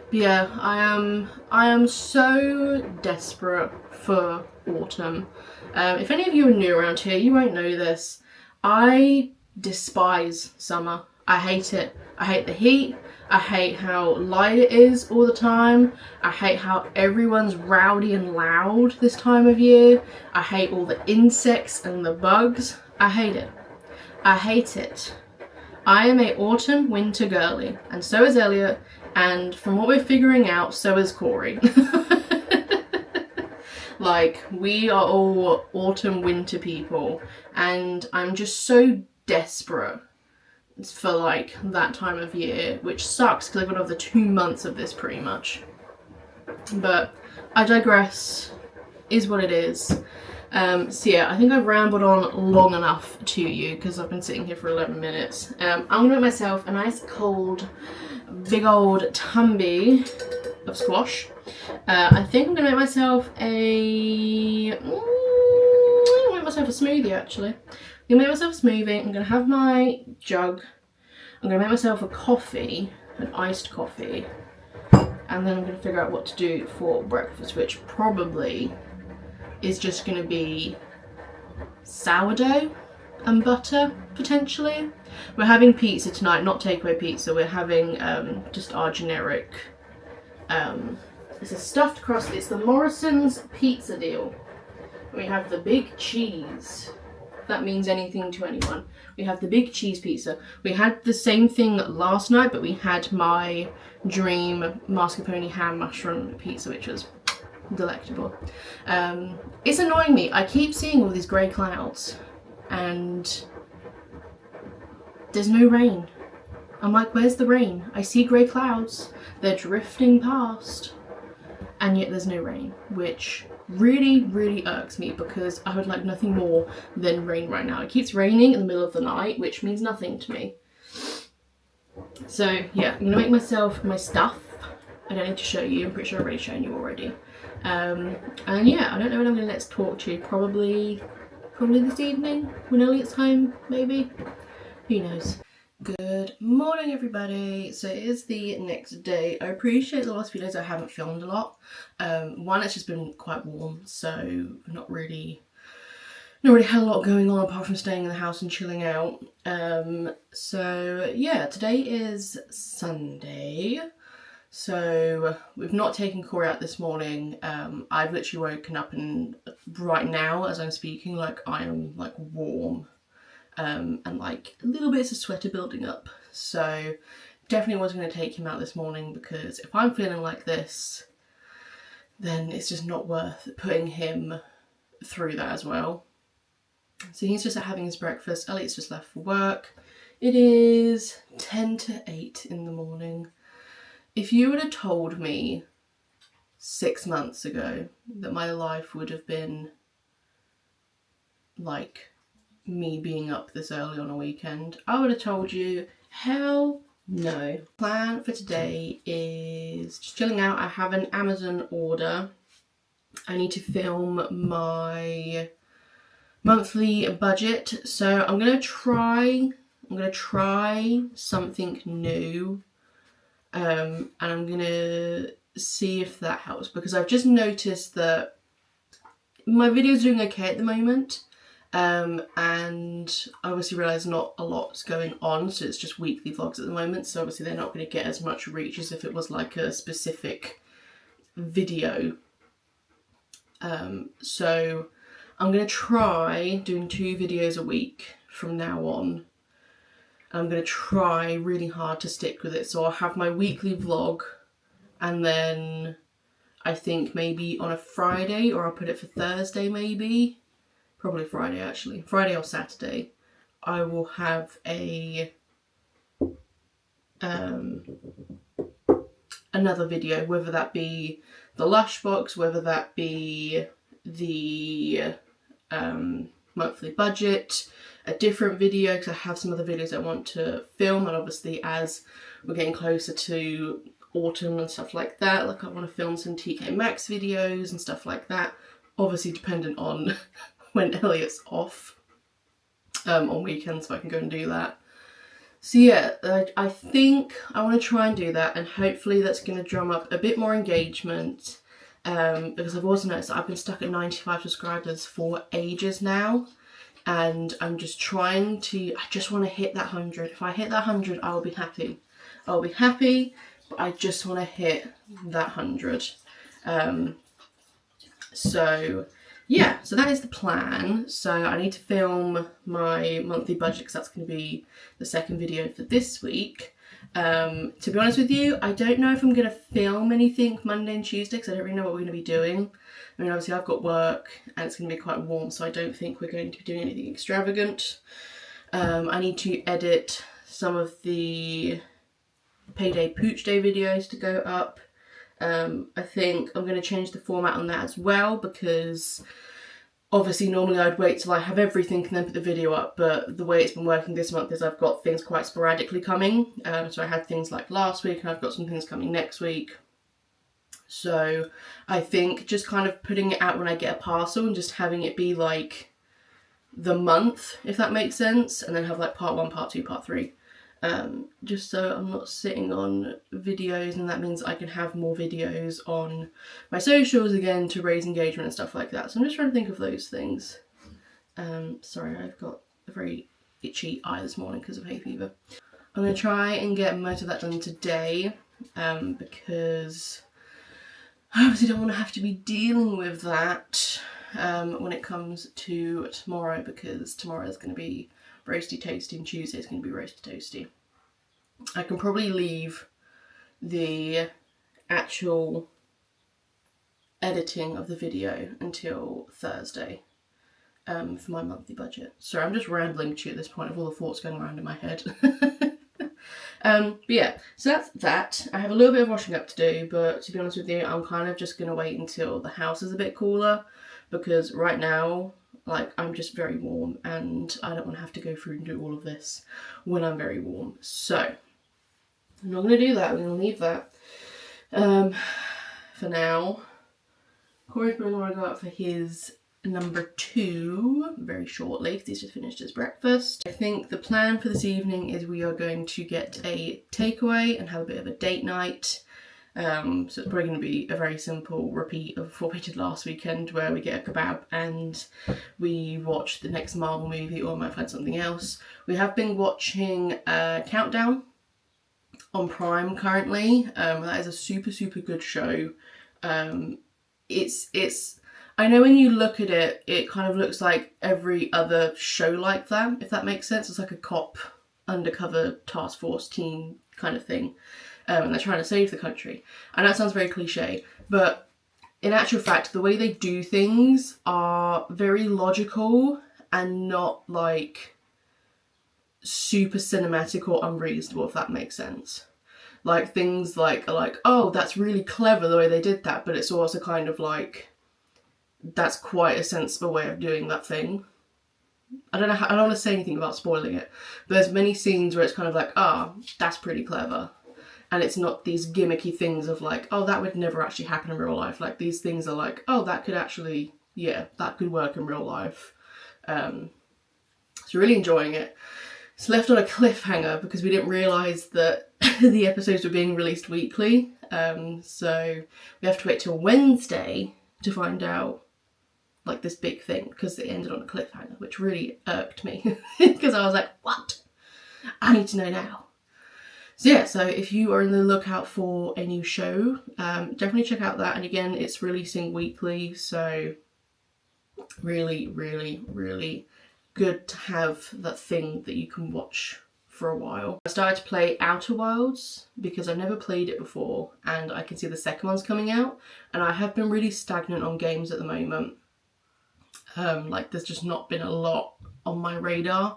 But yeah, I am so desperate for autumn. If any of you are new around here, you won't know this. I despise summer. I hate it. I hate the heat. I hate how light it is all the time. I hate how everyone's rowdy and loud this time of year. I hate all the insects and the bugs. I hate it. I hate it. I am a autumn winter girly, and so is Elliot, and from what we're figuring out, so is Cori. Like, we are all autumn winter people, and I'm just so desperate for like that time of year, which sucks because I've got over 2 months of this pretty much. But I digress, is what it is. So yeah, I think I've rambled on long enough to you because I've been sitting here for 11 minutes. I'm gonna make myself a nice cold, big old tumby of squash. I think I'm gonna make myself a smoothie actually. I'm gonna make myself a smoothie. I'm gonna have my jug. I'm going to make myself a coffee, an iced coffee, and then I'm going to figure out what to do for breakfast, which probably is just going to be sourdough and butter, potentially. We're having pizza tonight, not takeaway pizza. We're having just our generic, it's a stuffed crust. It's the Morrisons pizza deal. We have the big cheese. If that means anything to anyone. We have the big cheese pizza. We had the same thing last night, but we had my dream mascarpone ham mushroom pizza, which was delectable. It's annoying me. I keep seeing all these grey clouds and there's no rain. I'm like, where's the rain? I see grey clouds. They're drifting past and yet there's no rain, which really, really irks me because I would like nothing more than rain right now. It keeps raining in the middle of the night, which means nothing to me. So yeah, I'm gonna make myself my stuff. I don't need to show you, I'm pretty sure I've already shown you already. And yeah, I don't know when I'm gonna let's talk to you. Probably this evening when Elliot's home, maybe. Who knows? Good morning, everybody. So it is the next day. I appreciate the last few days I haven't filmed a lot. One, it's just been quite warm, so not really had a lot going on apart from staying in the house and chilling out. So yeah, today is Sunday. So we've not taken Cori out this morning. I've literally woken up and right now as I'm speaking, like I am like warm. And like little bits of sweater building up. So definitely wasn't going to take him out this morning because if I'm feeling like this, then it's just not worth putting him through that as well. So he's just having his breakfast. Elliot's just left for work. It is 10 to 8 in the morning. If you would have told me 6 months ago that my life would have been like me being up this early on a weekend, I would have told you, hell no. Plan for today is just chilling out. I have an Amazon order. I need to film my monthly budget, so I'm gonna try something new, and I'm gonna see if that helps because I've just noticed that my video's doing okay at the moment. And I obviously realise not a lot's going on, so it's just weekly vlogs at the moment, so obviously they're not going to get as much reach as if it was like a specific video. So I'm going to try doing 2 videos a week from now on. I'm going to try really hard to stick with it, so I'll have my weekly vlog and then I think maybe on a Friday, or I'll put it for Thursday maybe. Probably Friday actually. Friday or Saturday. I will have a another video, whether that be the Lush box, whether that be the monthly budget, a different video because I have some other videos I want to film, and obviously as we're getting closer to autumn and stuff like that, like I want to film some TK Maxx videos and stuff like that, obviously dependent on when Elliot's off on weekends, so I can go and do that. So yeah, I think I want to try and do that, and hopefully that's going to drum up a bit more engagement, because I've also noticed that I've been stuck at 95 subscribers for ages now, and I'm just trying to, I just want to hit that 100. If I hit that 100, I'll be happy. I'll be happy, but I just want to hit that 100. So yeah, so that is the plan. So I need to film my monthly budget because that's going to be the second video for this week. To be honest with you, I don't know if I'm going to film anything Monday and Tuesday because I don't really know what we're going to be doing. I mean, obviously I've got work and it's going to be quite warm, so I don't think we're going to be doing anything extravagant. I need to edit some of the Payday Pooch Day videos to go up. I think I'm going to change the format on that as well because obviously normally I'd wait till I have everything and then put the video up, but the way it's been working this month is I've got things quite sporadically coming. So I had things like last week and I've got some things coming next week. So I think just kind of putting it out when I get a parcel and just having it be like the month, if that makes sense, and then have like part 1, part 2, part 3. just so I'm not sitting on videos, and that means I can have more videos on my socials again to raise engagement and stuff like that. So I'm just trying to think of those things. Sorry, I've got a very itchy eye this morning because of hay fever. I'm going to try and get most of that done today, because I obviously don't want to have to be dealing with that when it comes to tomorrow, because tomorrow is going to be roasty toasty and Tuesday is going to be roasty toasty. I can probably leave the actual editing of the video until Thursday for my monthly budget. Sorry, I'm just rambling to you at this point of all the thoughts going around in my head. But yeah, so that's that. I have a little bit of washing up to do, but to be honest with you, I'm kind of just going to wait until the house is a bit cooler, because right now, like, I'm just very warm and I don't want to have to go through and do all of this when I'm very warm. So I'm not going to do that. We're going to leave that for now. Cori's probably going to go out for his number 2 very shortly because he's just finished his breakfast. I think the plan for this evening is we are going to get a takeaway and have a bit of a date night. So it's probably going to be a very simple repeat of what we did last weekend, where we get a kebab and we watch the next Marvel movie, or might find something else. We have been watching Countdown on Prime currently. That is a super good show. It's I know when you look at it, it kind of looks like every other show like that, if that makes sense. It's like a cop undercover task force team kind of thing. And they're trying to save the country. And that sounds very cliche, but in actual fact, the way they do things are very logical and not like super cinematic or unreasonable, if that makes sense. Like things like are like, oh, that's really clever the way they did that, but it's also kind of like, that's quite a sensible way of doing that thing. I don't want to say anything about spoiling it, but there's many scenes where it's kind of like, that's pretty clever. And it's not these gimmicky things of like, oh, that would never actually happen in real life. Like, these things are like, oh, that could actually, yeah, that could work in real life. So really enjoying it. It's left on a cliffhanger because we didn't realise that the episodes were being released weekly. So we have to wait till Wednesday to find out, like, this big thing, because it ended on a cliffhanger, which really irked me because I was like, what? I need to know now. So yeah, so if you are in the lookout for a new show, definitely check out that. And again, it's releasing weekly, so really good to have that thing that you can watch for a while. I started to play Outer Wilds because I've never played it before, and I can see the second one's coming out, and I have been really stagnant on games at the moment. Like, there's just not been a lot on my radar.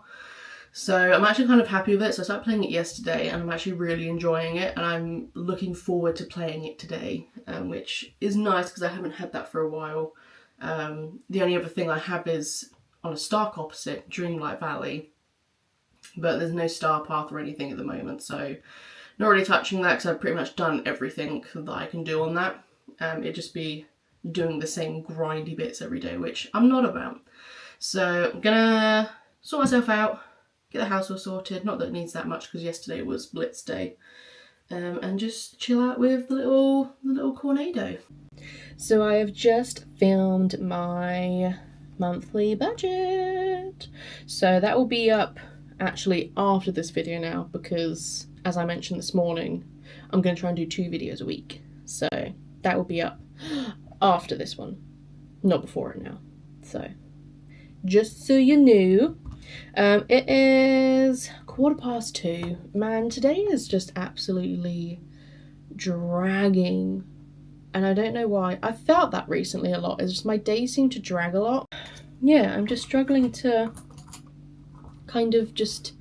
So I'm actually kind of happy with it. So I started playing it yesterday and I'm actually really enjoying it, and I'm looking forward to playing it today, which is nice because I haven't had that for a while. The only other thing I have is on a stark opposite, Dreamlight Valley, but there's no star path or anything at the moment, so not really touching that because I've pretty much done everything that I can do on that. It'd just be doing the same grindy bits every day, which I'm not about. So I'm gonna sort myself out, get the house all sorted, not that it needs that much because yesterday was Blitz Day, and just chill out with the little Cornado. So I have just filmed my monthly budget. So that will be up actually after this video now, because as I mentioned this morning, I'm going to try and do 2 videos a week. So that will be up after this one, not before it now. So just so you know. It is 2:15. Man, today is just absolutely dragging, and I don't know why. I felt that recently a lot. It's just my days seem to drag a lot. Yeah, I'm just struggling to kind of just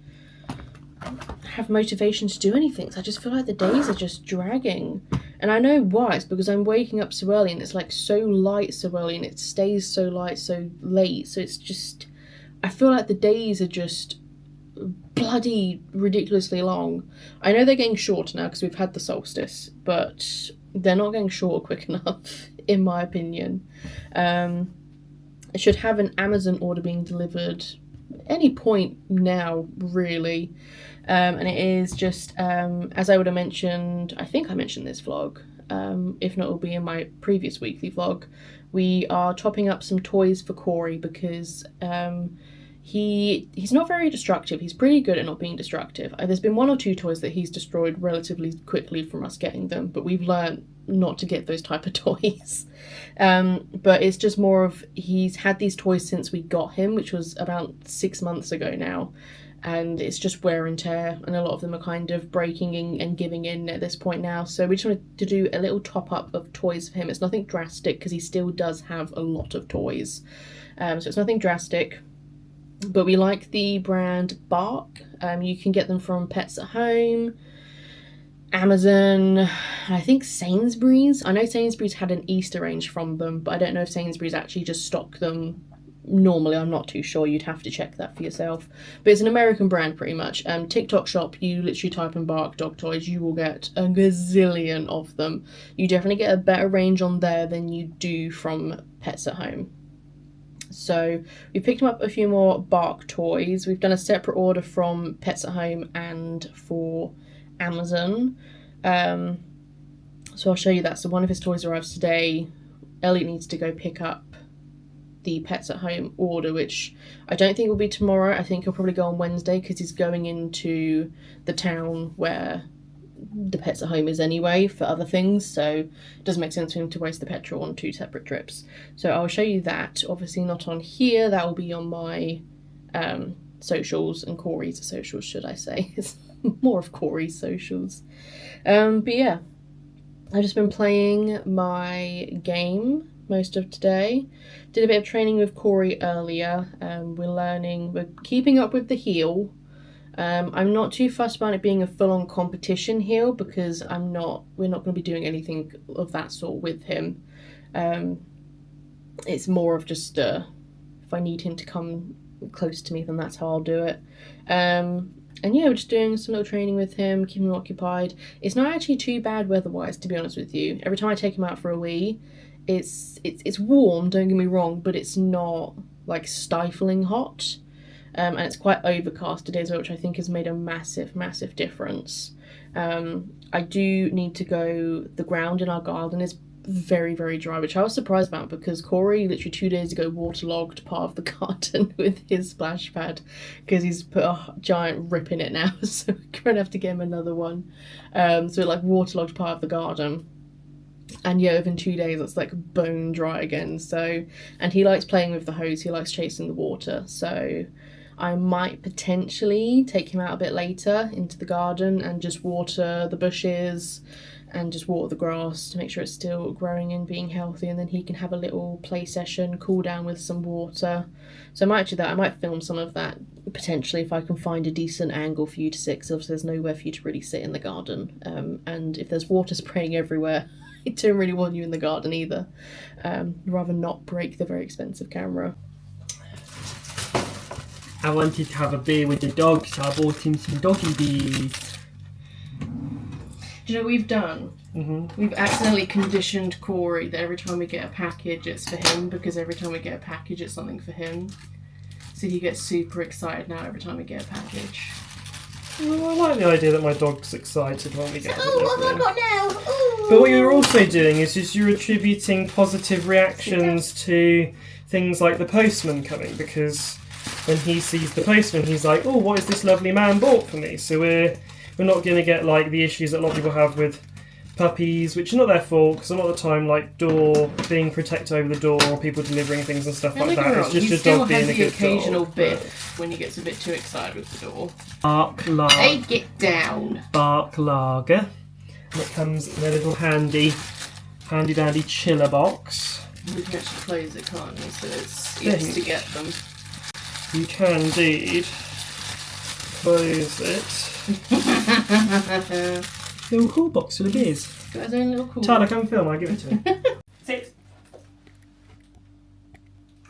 have motivation to do anything. So I just feel like the days are just dragging. And I know why. It's because I'm waking up so early and it's like so light so early and it stays so light so late. So it's just, I feel like the days are just bloody ridiculously long. I know they're getting shorter now because we've had the solstice, but they're not getting shorter quick enough, in my opinion. I should have an Amazon order being delivered any point now, really. And it is just, as I would have mentioned, I think I mentioned this vlog, if not, it'll be in my previous weekly vlog. We are topping up some toys for Cori because he's not very destructive. He's pretty good at not being destructive. There's been 1 or 2 toys that he's destroyed relatively quickly from us getting them, but we've learned not to get those type of toys. But it's just more of, he's had these toys since we got him, which was about 6 months ago now, and it's just wear and tear, and a lot of them are kind of breaking and giving in at this point now. So we just wanted to do a little top up of toys for him. It's nothing drastic because he still does have a lot of toys, so it's nothing drastic. But we like the brand Bark. You can get them from Pets at Home, Amazon, I think Sainsbury's. I know Sainsbury's had an Easter range from them, but I don't know if Sainsbury's actually just stock them normally. I'm not too sure. You'd have to check that for yourself. But it's an American brand pretty much. TikTok shop, you literally type in Bark dog toys, you will get a gazillion of them. You definitely get a better range on there than you do from Pets at Home. So we picked up a few more Bark toys. We've done a separate order from Pets at Home and for Amazon. So I'll show you that. So one of his toys arrives today. Elliot needs to go pick up the Pets at Home order, which I don't think will be tomorrow. I think he'll probably go on Wednesday because he's going into the town where the Pets at Home is anyway for other things, so it doesn't make sense for him to waste the petrol on 2 separate trips. So I'll show you that. Obviously not on here, that will be on my socials, and Cori's socials, should I say. It's more of Cori's socials. But yeah, I've just been playing my game most of today. Did a bit of training with Cori earlier. We're keeping up with the heel. I'm not too fussed about it being a full-on competition heel because we're not going to be doing anything of that sort with him. It's more of just if I need him to come close to me, then that's how I'll do it. And yeah, we're just doing some little training with him, keeping him occupied. It's not actually too bad weather-wise, to be honest with you. Every time I take him out for a wee, it's warm, don't get me wrong, but it's not like stifling hot. And it's quite overcast today as well, which I think has made a massive difference. I do need to go, the ground in our garden is very dry, which I was surprised about because Cori literally 2 days ago waterlogged part of the garden with his splash pad because he's put a giant rip in it now, so we're going to have to get him another one. So it like waterlogged part of the garden. And yeah, within 2 days it's like bone dry again. So, and he likes playing with the hose, he likes chasing the water, so I might potentially take him out a bit later into the garden and just water the bushes and just water the grass to make sure it's still growing and being healthy, and then he can have a little play session, cool down with some water. So I might do that. I might film some of that potentially if I can find a decent angle for you to sit, because obviously there's nowhere for you to really sit in the garden, and if there's water spraying everywhere, I don't really want you in the garden either. Rather not break the very expensive camera. I wanted to have a beer with the dog, so I bought him some doggy beers. Do you know what we've done? We've accidentally conditioned Cori that every time we get a package it's for him, because every time we get a package it's something for him. So he gets super excited now every time we get a package. Well, I like the idea that my dog's excited when we get a delivery. What have I got now? Ooh. But what you're also doing is just you're attributing positive reactions to things like the postman coming, because when he sees the postman he's like, oh, what is this lovely man bought for me? So we're not going to get like the issues that a lot of people have with puppies, which are not their fault, because a lot of the time, like door being protected over the door or people delivering things and stuff like that, it's just your dog being a good dog. He still has the occasional biff when he gets a bit too excited with the door. Bark lager. Hey, get down. Bark lager. And it comes in a little handy dandy chiller box. We can actually close it, can't we? So it's easy to get them. You can indeed close it. Little cool box full of beers. Got his own little cool. Tyler, come film, I'll give it to him. Sit.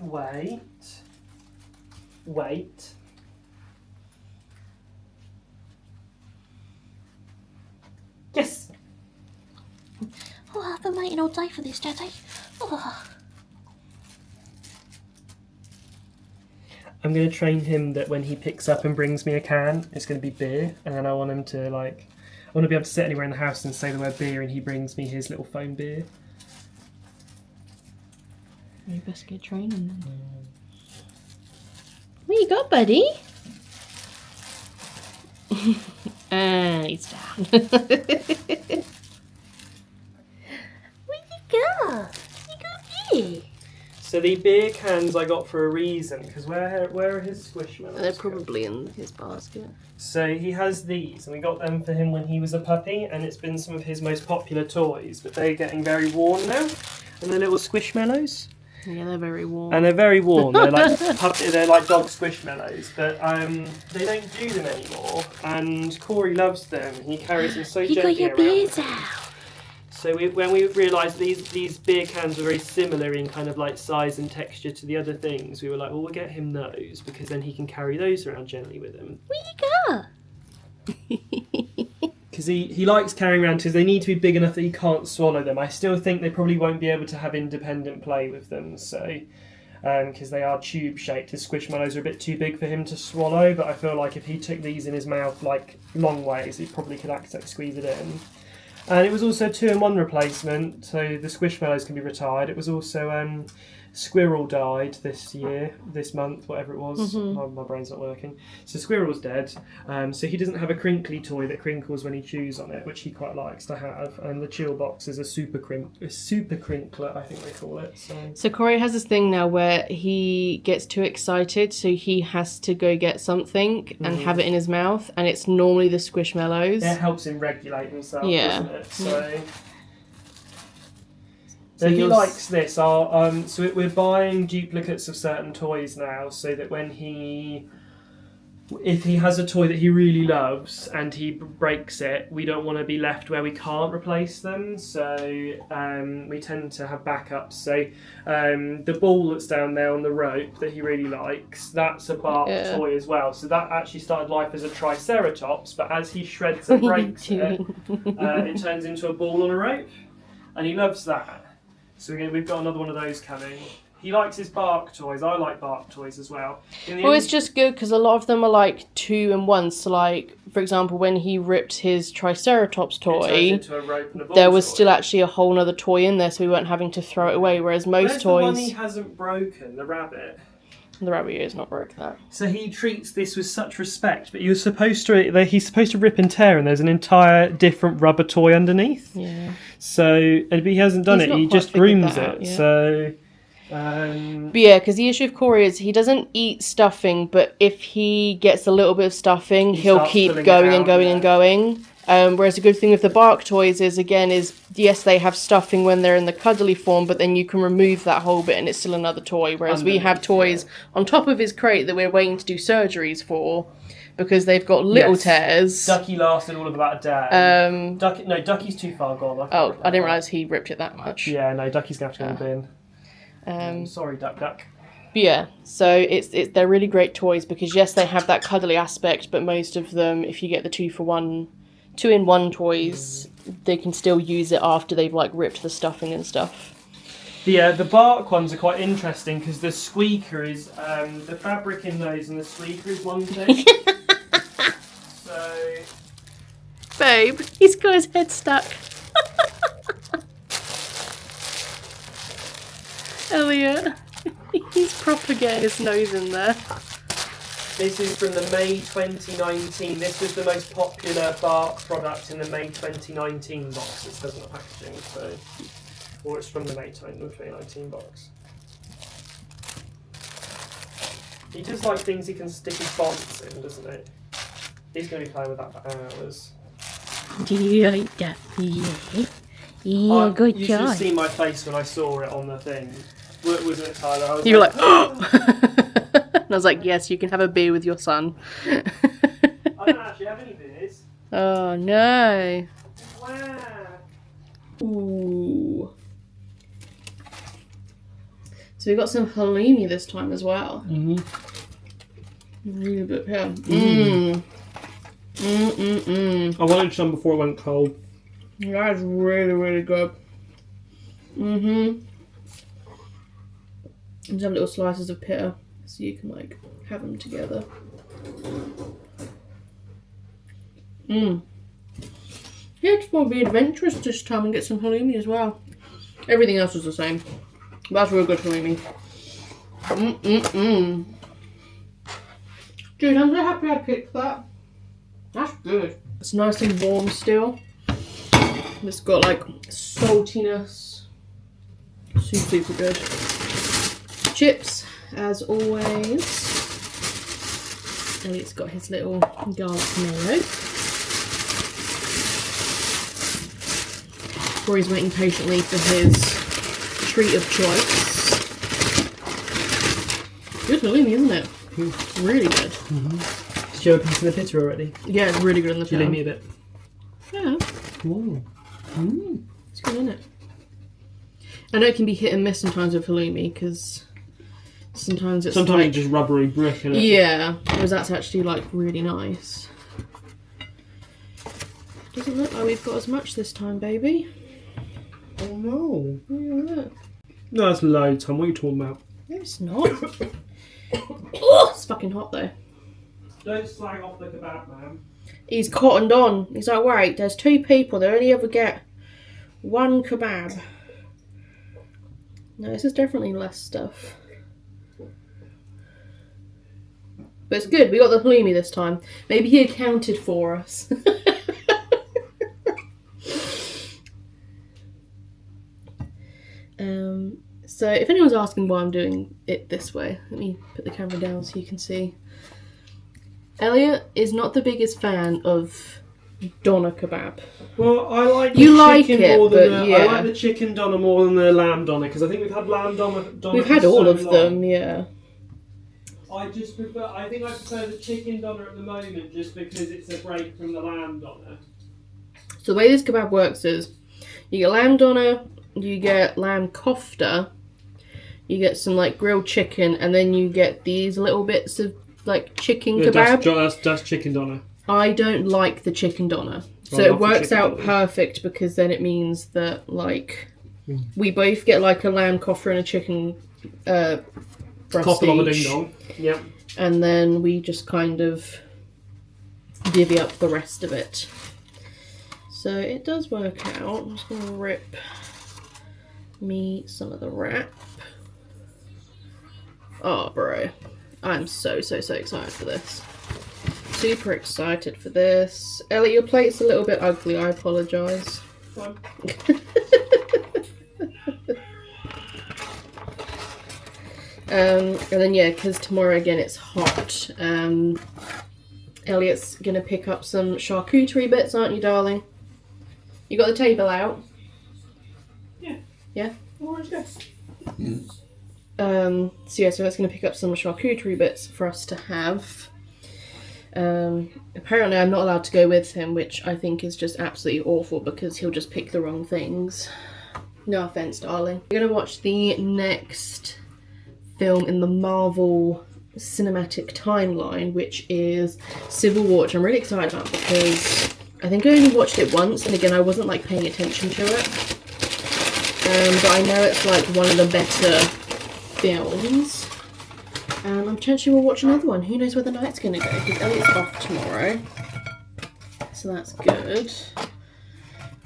Wait. Yes. Oh, I've been waiting all day for this, Chatty. Oh. I'm going to train him that when he picks up and brings me a can, it's going to be beer, and then I want him to I want to be able to sit anywhere in the house and say the word beer, and he brings me his little foam beer. You best get training then. What you got, buddy? He's down. Where you go? You go here. So the beer cans I got for a reason, because where are his Squishmallows? They're probably in his basket. So he has these, and we got them for him when he was a puppy, and it's been some of his most popular toys, but they're getting very worn now. And they're little Squishmallows. Yeah, they're very warm. And they're very warm. They're like they're like dog Squishmallows, but they don't do them anymore. And Cori loves them. He carries them so gently around. You got your beers out. So when we realised these beer cans were very similar in kind of like size and texture to the other things, we were like, well, we'll get him those because then he can carry those around gently with him. Where you go? Because he likes carrying around because they need to be big enough that he can't swallow them. I still think they probably won't be able to have independent play with them, so because they are tube shaped. His Squishmallows are a bit too big for him to swallow, but I feel like if he took these in his mouth like long ways, he probably could actually squeeze it in. And it was also a 2-in-1 replacement, so the Squishmallows can be retired. It was also Squirrel died this month, whatever it was. My brain's not working. So Squirrel's dead. So he doesn't have a crinkly toy that crinkles when he chews on it, which he quite likes to have. And the chill box is a super crinkler, I think they call it. So Cori has this thing now where he gets too excited, so he has to go get something and have it in his mouth, and it's normally the Squishmallows. It helps him regulate himself, doesn't it? So he likes this. So we're buying duplicates of certain toys now, so that if he has a toy that he really loves and he breaks it, we don't want to be left where we can't replace them. So we tend to have backups. So the ball that's down there on the rope that he really likes, that's a bark toy as well. So that actually started life as a Triceratops, but as he shreds and breaks it turns into a ball on a rope, and he loves that. So again, we've got another one of those coming. He likes his bark toys. I like bark toys as well. It's just good because a lot of them are like 2-in-1. So like, for example, when he ripped his Triceratops toy, there was still actually a whole other toy in there, so we weren't having to throw it away. Whereas most toys... the one he hasn't broken? The rabbit. The rabbit ear is not broke that. So he treats this with such respect, but he's supposed to rip and tear, and there's an entire different rubber toy underneath. Yeah. So, but he hasn't done it. He just grooms it. Yeah. So. But yeah, because the issue of Cori is he doesn't eat stuffing, but if he gets a little bit of stuffing, he'll keep going and going and going. Whereas the good thing with the bark toys is yes, they have stuffing when they're in the cuddly form, but then you can remove that whole bit and it's still another toy. Whereas we have toys on top of his crate that we're waiting to do surgeries for because they've got little tears. Ducky lasted all of about a day. Ducky's too far gone. I didn't realise he ripped it that much. Yeah, no, Ducky's going to have to go in the bin. Sorry, Duck. But yeah, so they're really great toys because yes, they have that cuddly aspect, but most of them, if you get the 2-in-1 toys, they can still use it after they've like ripped the stuffing and stuff. The bark ones are quite interesting because the squeaker is the fabric in those, and the squeaker is one thing. So, babe, he's got his head stuck. Elliot, he's proper getting his nose in there. This is from the May 2019. This was the most popular bark product in the May 2019 box. This doesn't have packaging, or it's from the May 2019 box. He just likes things he can stick his bonds in, doesn't he? He's going to be playing with that for hours. Do you like that? Yeah, good you job. should have seen my face when I saw it on the thing. Wasn't it, Tyler? You were like, oh! And I was like, yes, you can have a beer with your son. I don't actually have any beers. Oh, no. Wow. Ooh. So we got some halloumi this time as well. Really good here. I wanted some before it went cold. That's really, really good. Just have little slices of pitta. so you can like have them together. Yeah, just want to be adventurous this time and get some halloumi as well. Everything else was the same. But that's real good halloumi. Dude, I'm so happy I picked that. That's good. It's nice and warm still. It's got like saltiness. Super good. Chips, as always. Elliot's got his little garlic mayo. Cori's waiting patiently for his treat of choice. Good halloumi, isn't it? Really good. Did you have a piece in the pita already? Yeah, it's really good in the Did you leave me a bit? Yeah. Ooh. It's good, isn't it? I know it can be hit and miss sometimes with halloumi because sometimes it's sometimes it's just rubbery brick, isn't it? Yeah, whereas that's actually like really nice. Doesn't look like we've got as much this time, baby. Oh no. Yeah, look. No, it's loads, Tom. What are you talking about? No, it's not. Oh, it's fucking hot though. Don't slag off the kebab, man. He's cottoned on. He's like, wait, there's 2 people. They only ever get 1 kebab. No, this is definitely less stuff. But it's good. We got the halloumi this time. Maybe he accounted for us. So if anyone's asking why I'm doing it this way, let me put the camera down so you can see. Elliot is not the biggest fan of doner kebab. Well, I like you the like chicken it, more but than yeah. I like the chicken doner more than the lamb doner because I think we've had lamb doner. We've for had all so of long. them, yeah. I think I prefer the chicken doner at the moment just because it's a break from the lamb doner. So the way this kebab works is you get lamb doner, you get lamb kofta, you get some like grilled chicken, and then you get these little bits of like chicken kebab. That's chicken doner. I don't like the chicken doner. So I it love the works chicken out doner. perfect because then it means that like we both get like a lamb kofta and a chicken breast Cough along a each. ding dong. Yep. And then we just kind of divvy up the rest of it. So it does work out. I'm just going to rip me some of the wrap. Oh, bro. I'm so excited for this. Super excited for this. Elliot, your plate's a little bit ugly. I apologise. Fine. And then yeah, because tomorrow again it's hot. Elliot's gonna pick up some charcuterie bits, aren't you, darling? You got the table out? Yeah. Yeah? Orange gas. So yeah, so that's gonna pick up some charcuterie bits for us to have. Apparently I'm not allowed to go with him, which I think is just absolutely awful because he'll just pick the wrong things. No offense, darling. We're gonna watch the next film in the Marvel cinematic timeline, which is Civil War, which I'm really excited about because I think I only watched it once, and again I wasn't like paying attention to it. But I know it's like one of the better films. And potentially we'll watch another one. Who knows where the night's gonna go? Because Elliot's off tomorrow, so that's good.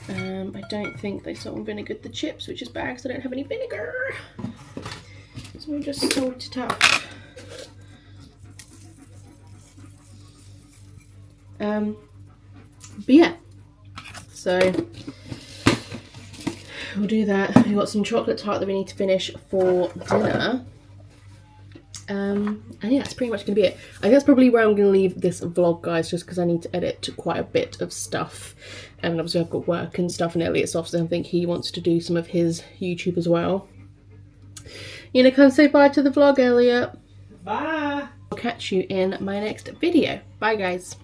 I don't think they salt and vinegared the chips, which is bad because I don't have any vinegar. So we'll just salt it up. But yeah, so we'll do that. We've got some chocolate tart that we need to finish for dinner. And yeah, that's pretty much going to be it. I think that's probably where I'm going to leave this vlog, guys, just because I need to edit quite a bit of stuff. And obviously I've got work and stuff, and Elliot's off, so I think he wants to do some of his YouTube as well. You know, come say bye to the vlog, Elliot. Bye. I'll catch you in my next video. Bye, guys.